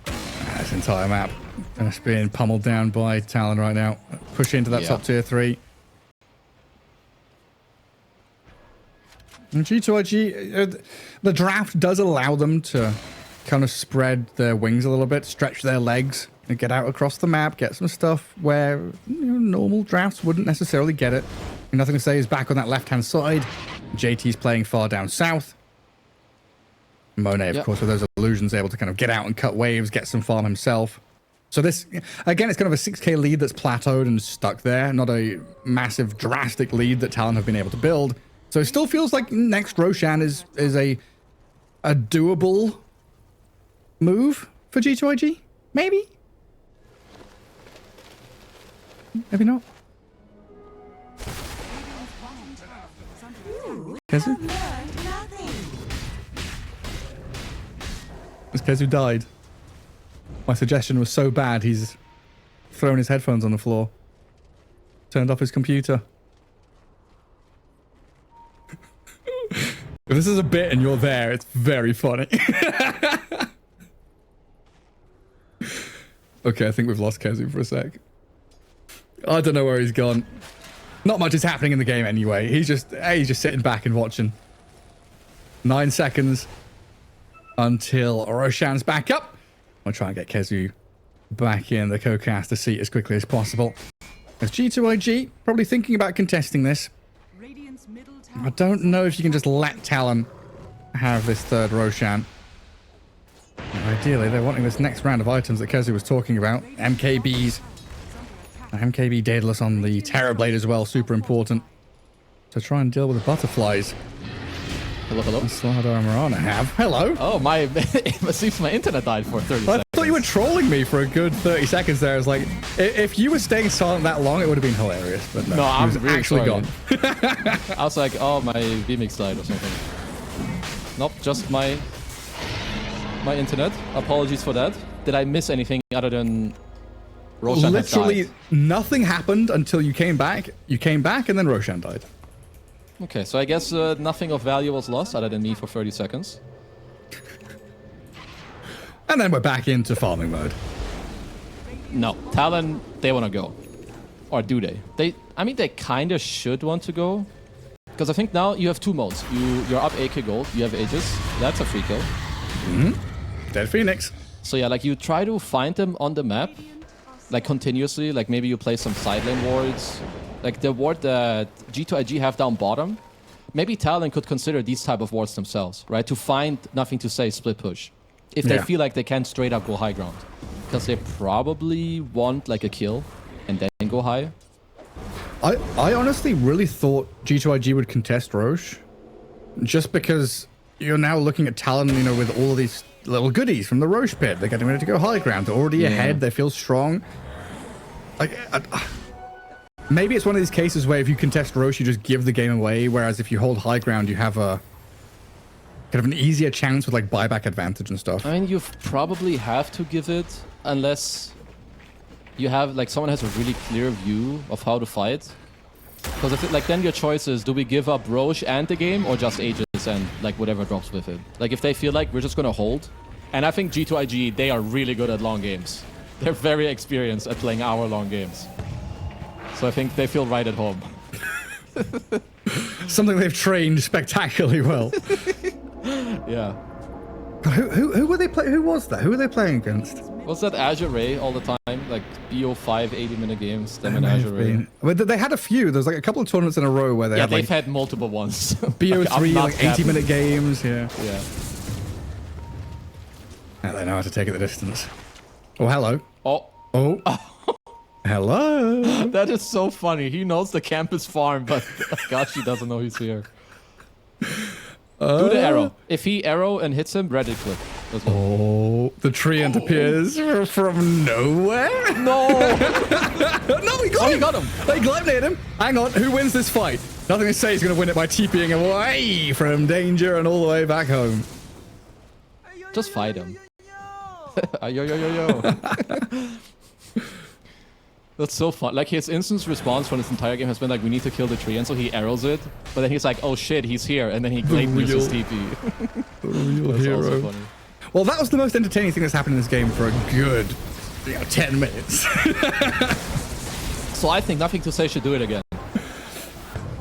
B: This entire map just being pummeled down by Talon right now. Push into that top tier 3. And G2.iG, the draft does allow them to kind of spread their wings a little bit, stretch their legs, and get out across the map, get some stuff where normal drafts wouldn't necessarily get it. And nothing to say is back on that left-hand side. JT's playing far down south. Monet, of course, with those illusions, able to kind of get out and cut waves, get some farm himself. So this, again, it's kind of a 6k lead that's plateaued and stuck there, not a massive, drastic lead that Talon have been able to build. So it still feels like next Roshan is a doable move for G2.iG? Maybe? Maybe not. Kezu? It's Kezu died. My suggestion was so bad, he's thrown his headphones on the floor. Turned off his computer. If this is a bit and you're there, it's very funny. Okay, I think we've lost Kezu for a sec. I don't know where he's gone. Not much is happening in the game anyway. He's just sitting back and watching. 9 seconds until Roshan's back up. I'll try and get Kezu back in the co-caster seat as quickly as possible. As G2.iG probably thinking about contesting this. I don't know if you can just let Talon have this third Roshan. Ideally, they're wanting this next round of items that Kezu was talking about. MKBs. MKB Daedalus on the Terrorblade as well, super important. To try and deal with the butterflies.
A: Hello, hello.
B: Slardar and Marana have. Hello.
A: Oh, it seems my internet died for 30 seconds.
B: I thought you were trolling me for a good 30 seconds there. I was like, if you were staying silent that long, it would have been hilarious. But no,
A: I'm really
B: actually
A: sorry.
B: gone.
A: I was like, oh, my VMix died or something. Nope, just my internet. Apologies for that. Did I miss anything other than Roshan
B: Literally nothing happened until you came back. You came back and then Roshan died.
A: Okay, so I guess nothing of value was lost other than me for 30 seconds.
B: And then we're back into farming mode.
A: No, Talon, they want to go. Or do they? I mean, they kind of should want to go. Because I think now you have 2 modes. You're up 8k gold, you have Aegis. That's a free kill.
B: Dead Phoenix.
A: So yeah, like you try to find them on the map. Like continuously, like maybe you play some side lane wards. Like the ward that G2.iG have down bottom. Maybe Talon could consider these type of wards themselves, right? To find nothing to say split push. If they feel like they can't straight up go high ground. Because they probably want like a kill and then go high.
B: I honestly really thought G2.iG would contest Roche. Just because you're now looking at Talon, you know, with all of these little goodies from the Roche pit. They're getting ready to go high ground. They're already ahead. They feel strong. Like, maybe it's one of these cases where if you contest Roche, you just give the game away. Whereas if you hold high ground, you have a kind of an easier chance with like buyback advantage and stuff.
A: I mean, you probably have to give it unless you have like someone has a really clear view of how to fight. Because if like then your choice is, do we give up Roche and the game or just Aegis and like whatever drops with it? Like if they feel like we're just gonna hold, and I think G2.iG, they are really good at long games. They're very experienced at playing hour-long games. So I think they feel right at home.
B: Something they've trained spectacularly well.
A: Yeah.
B: Who were they playing? Who was that? Who were they playing against?
A: What's that Azure Ray all the time? Like BO5 80-minute games, them and Azure Ray.
B: But they had a few. There's like a couple of tournaments in a row where they had
A: they've
B: like
A: had multiple ones.
B: BO3, like 80-minute games. Yeah.
A: Yeah.
B: Yeah, they know how to take it the distance. Oh, hello.
A: Oh.
B: Hello.
A: That is so funny. He knows the campus farm, but gosh, he doesn't know he's here. Do the arrow. If he arrow and hits him, Reddit clip.
B: Oh, the treant appears from nowhere.
A: No.
B: No, he got him.
A: He got him.
B: They eliminated him. Hang on, who wins this fight? Nothing to say he's going to win it by TPing away from danger and all the way back home.
A: Just fight him. Yo. That's so fun. Like, his instant response from this entire game has been like, we need to kill the tree, and so he arrows it. But then he's like, oh shit, he's here, and then he glade uses TP.
B: The real
A: That's
B: hero.
A: also funny.
B: Well, that was the most entertaining thing that's happened in this game for a good 10 minutes.
A: So I think Nothing to Say should do it again.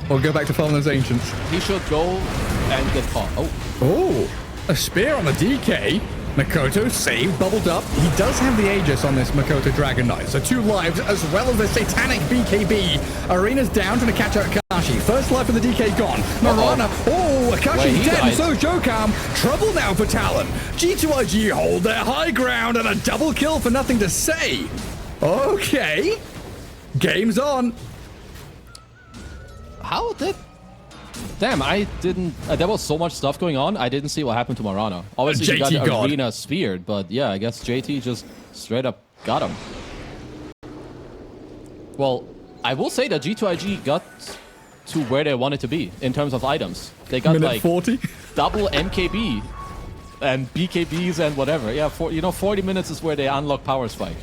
B: Or go back to farming those ancients.
A: He should go and get caught. Oh.
B: Oh, a spear on the DK. Makoto saved, bubbled up. He does have the Aegis on this Makoto Dragon Knight, so 2 lives as well as the satanic BKB. Arena's down, trying to catch out Akashi. First life of the DK gone. Marana, Akashi's dead, and so Jokam. Trouble now for Talon. G2.iG hold their high ground and a double kill for Nothing to Say. Okay. Game's on.
A: How did... Damn, I didn't... there was so much stuff going on, I didn't see what happened to Marana. Obviously, he got the arena speared, but yeah, I guess JT just straight up got him. Well, I will say that G2.iG got to where they wanted to be in terms of items. They got
B: Minute
A: like
B: 40.
A: double MKB and BKBs and whatever. Yeah, 40 minutes is where they unlock Power Spike.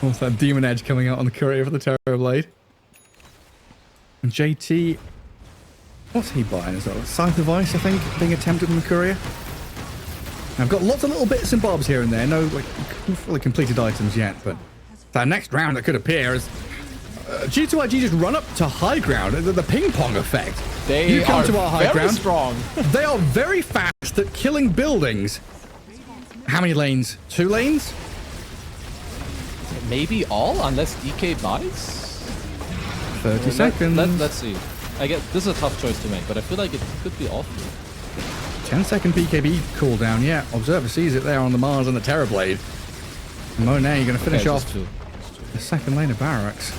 B: What's that Demon Edge coming out on the courier for the Terror Blade? And JT, what's he buying as well? Scythe Device, I think, being attempted in the courier. I've got lots of little bits and bobs here and there. No, like, fully completed items yet, but that next round that could appear is G2.iG just run up to high ground. The ping pong effect.
A: They
B: you come
A: are
B: to our high
A: very
B: ground.
A: Strong.
B: They are very fast at killing buildings. How many lanes? 2 lanes?
A: Maybe all, unless DK buys?
B: 30 seconds.
A: Let's see. I get this is a tough choice to make, but I feel like it could be off.
B: 10-second BKB cooldown. Yeah, Observer sees it there on the Mars and the Terrorblade. Monet, you're going to finish off the second lane of barracks.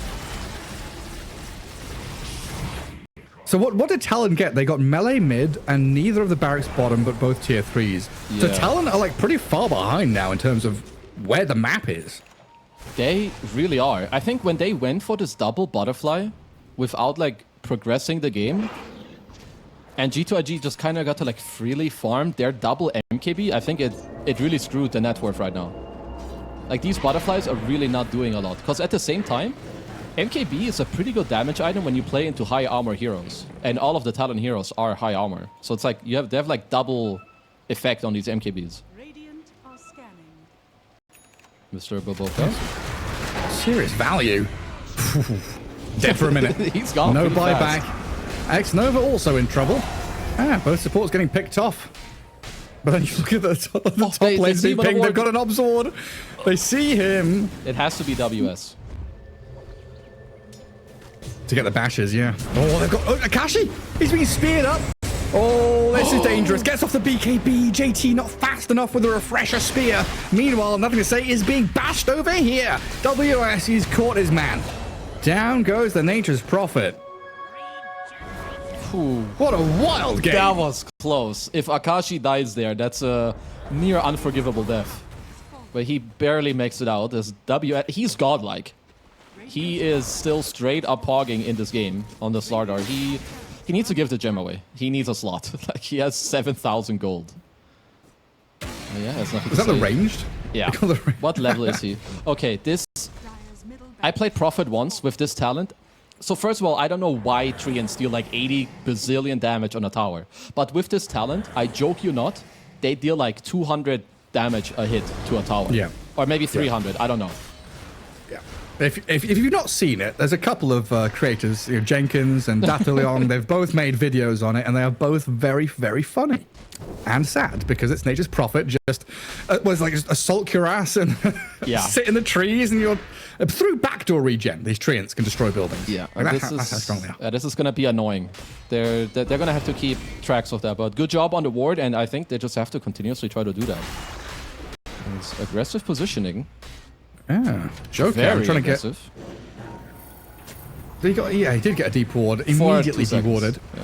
B: So what did Talon get? They got melee mid and neither of the barracks bottom, but both tier 3s. Yeah. So Talon are like pretty far behind now in terms of where the map is.
A: They really are. I think when they went for this double butterfly without like progressing the game, and G2.iG just kind of got to like freely farm their double MKB, I think it really screwed the net worth right now. Like these butterflies are really not doing a lot. Because at the same time, MKB is a pretty good damage item when you play into high armor heroes. And all of the Talon heroes are high armor. So it's like they have like double effect on these MKBs. Mr. Boboka.
B: Serious value. Dead for a minute.
A: He's gone.
B: No buyback. X-Nova also in trouble. Both supports getting picked off. But then you look at the top lanes being pinged. They've got an Obzord. They see him.
A: It has to be WS.
B: To get the bashes, yeah. Oh, they've got Akashi. He's being speared up. Oh, this is dangerous. Gets off the BKB. JT not fast enough with a refresher spear. Meanwhile, Nothing to Say is being bashed over here. WS, he's caught his man. Down goes the Nature's Prophet.
A: Ooh.
B: What a wild game.
A: That was close. If Akashi dies there, that's a near unforgivable death. But he barely makes it out. As he's godlike. He is still straight up hogging in this game on the Slardar. He needs to give the gem away. He needs a slot. Like he has 7,000 gold. Yeah, that's nothing.
B: Is that the ranged?
A: Yeah. What level is he? Okay, this. I played Prophet once with this talent. So first of all, I don't know why Treants deal like 80 bazillion damage on a tower. But with this talent, I joke you not, they deal like 200 damage a hit to a tower.
B: Yeah.
A: Or maybe 300, yeah. I don't know.
B: Yeah. If you've not seen it, there's a couple of creators, Jenkins and Dataleon, they've both made videos on it, and they are both very, very funny. And sad, because it's Nature's Prophet just was like just assault your ass and
A: yeah.
B: sit in the trees, and you're through backdoor regen. These treants can destroy buildings.
A: Yeah,
B: like that's how strong they are.
A: This is gonna be annoying. They're gonna have to keep tracks of that. But good job on the ward, and I think they just have to continuously try to do that. It's aggressive positioning.
B: Yeah, Joker
A: very
B: trying
A: aggressive.
B: To get. He did get a deep ward. Immediately dewarded.
A: Yeah.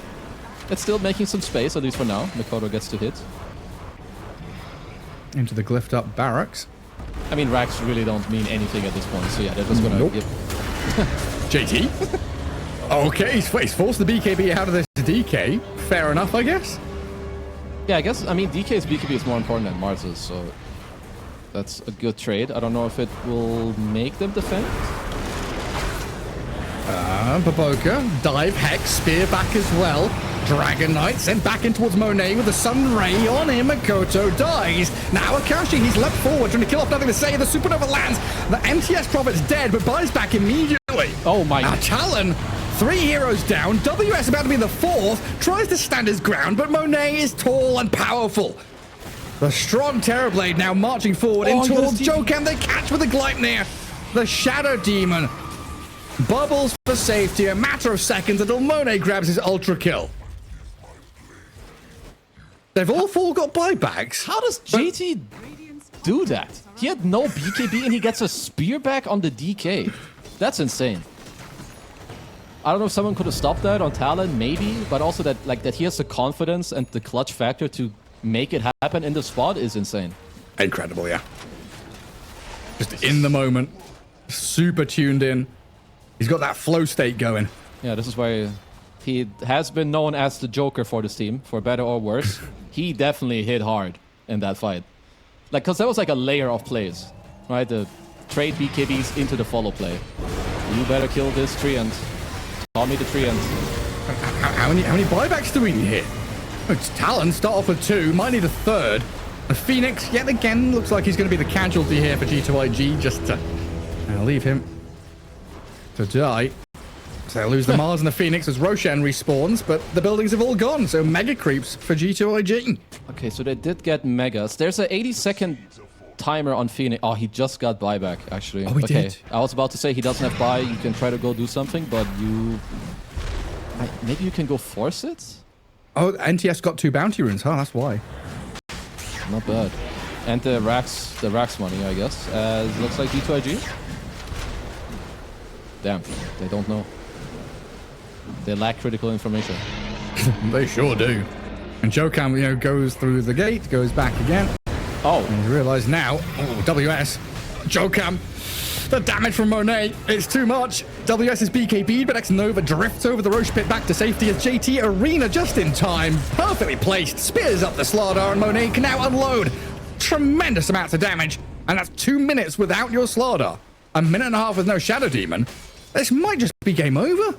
A: It's still making some space, at least for now. Makoto gets to hit.
B: Into the glyphed up barracks.
A: I mean, racks really don't mean anything at this point, so yeah, they're just gonna give...
B: JT? Okay, he's forced the BKB out of this DK. Fair enough, I guess.
A: Yeah, I guess, I mean, DK's BKB is more important than Mars's, so... That's a good trade. I don't know if it will make them defend.
B: Baboka, dive, Hex, spear back as well. Dragon Knight sent back in towards Monet with the Sun Ray on him. Makoto dies. Now Akashi, he's leapt forward, trying to kill off nothing to say. The Supernova lands. The MTS Prophet's dead, but buys back immediately.
A: Oh my.
B: Now Talon, 3 heroes down. WS about to be the 4th. Tries to stand his ground, but Monet is tall and powerful. The strong Terrorblade now marching forward in towards Jokam. They catch with the Gleipnir. The Shadow Demon bubbles for safety. A matter of seconds until Monet grabs his ultra kill. They've all 4 got buybacks.
A: How does JT do that? He had no BKB and he gets a spear back on the DK. That's insane. I don't know if someone could have stopped that on Talon, maybe, but also that that he has the confidence and the clutch factor to make it happen in the spot is insane.
B: Incredible, yeah. Just in the moment, super tuned in. He's got that flow state going.
A: Yeah, this is why he has been known as the Joker for this team, for better or worse. He definitely hit hard in that fight. Because there was a layer of plays, right? The trade BKBs into the follow play. You better kill this tree and call me the tree and...
B: How many buybacks do we need here? It's Talon, start off with 2, might need a 3rd. The Phoenix, yet again, looks like he's going to be the casualty here for G2.iG, just to leave him to die. So they'll lose the Mars and the Phoenix as Roshan respawns, but the buildings have all gone, so mega creeps for G2.iG.
A: Okay, so they did get megas. There's an 80-second timer on Phoenix. Oh, he just got buyback, actually.
B: Oh, he did?
A: I was about to say he doesn't have buy. You can try to go do something, but you... Maybe you can go force it?
B: Oh, NTS got 2 bounty runes, huh? That's why.
A: Not bad. And the Rax money, I guess. Looks like G2.iG. Damn, they don't know. They lack critical information.
B: They sure do. And Jokam, goes through the gate, goes back again.
A: Oh.
B: And you realize now, WS, Jokam, the damage from Monet, it's too much. WS is BKB'd, but X-Nova drifts over the Roche pit back to safety as JT Arena just in time. Perfectly placed, spears up the Slardar, and Monet can now unload tremendous amounts of damage. And that's 2 minutes without your Slardar. A minute and a half with no Shadow Demon. This might just be game over.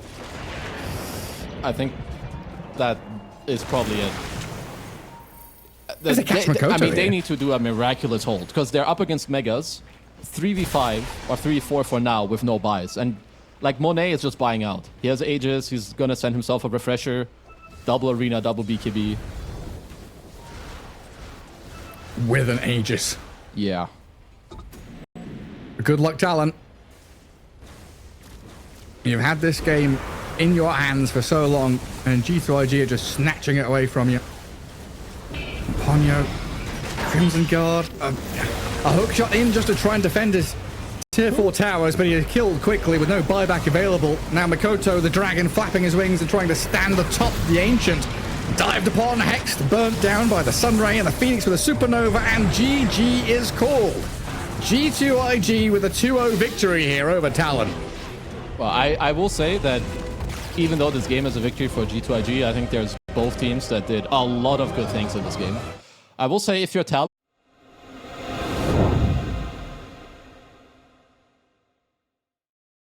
A: I think that is probably it.
B: There's a catch Makoto
A: I mean, they need to do a miraculous hold because they're up against Megas, 3v5 or 3v4 for now with no buys. And Monet is just buying out. He has Aegis, he's gonna send himself a refresher, double Arena, double BKB.
B: With an Aegis.
A: Yeah.
B: Good luck, Talon. You've had this game in your hands for so long, and G2.iG are just snatching it away from you. Ponyo, Crimson Guard, a hook shot in just to try and defend his tier 4 towers, but he is killed quickly with no buyback available. Now Makoto, the dragon, flapping his wings and trying to stand atop the Ancient. Dived upon, hexed, burnt down by the Sunray and the Phoenix with a supernova, and GG is called. G2.iG with a 2-0 victory here over Talon.
A: Well, I will say that even though this game is a victory for G2.iG, I think there's both teams that did a lot of good things in this game. I will say if you're Talon,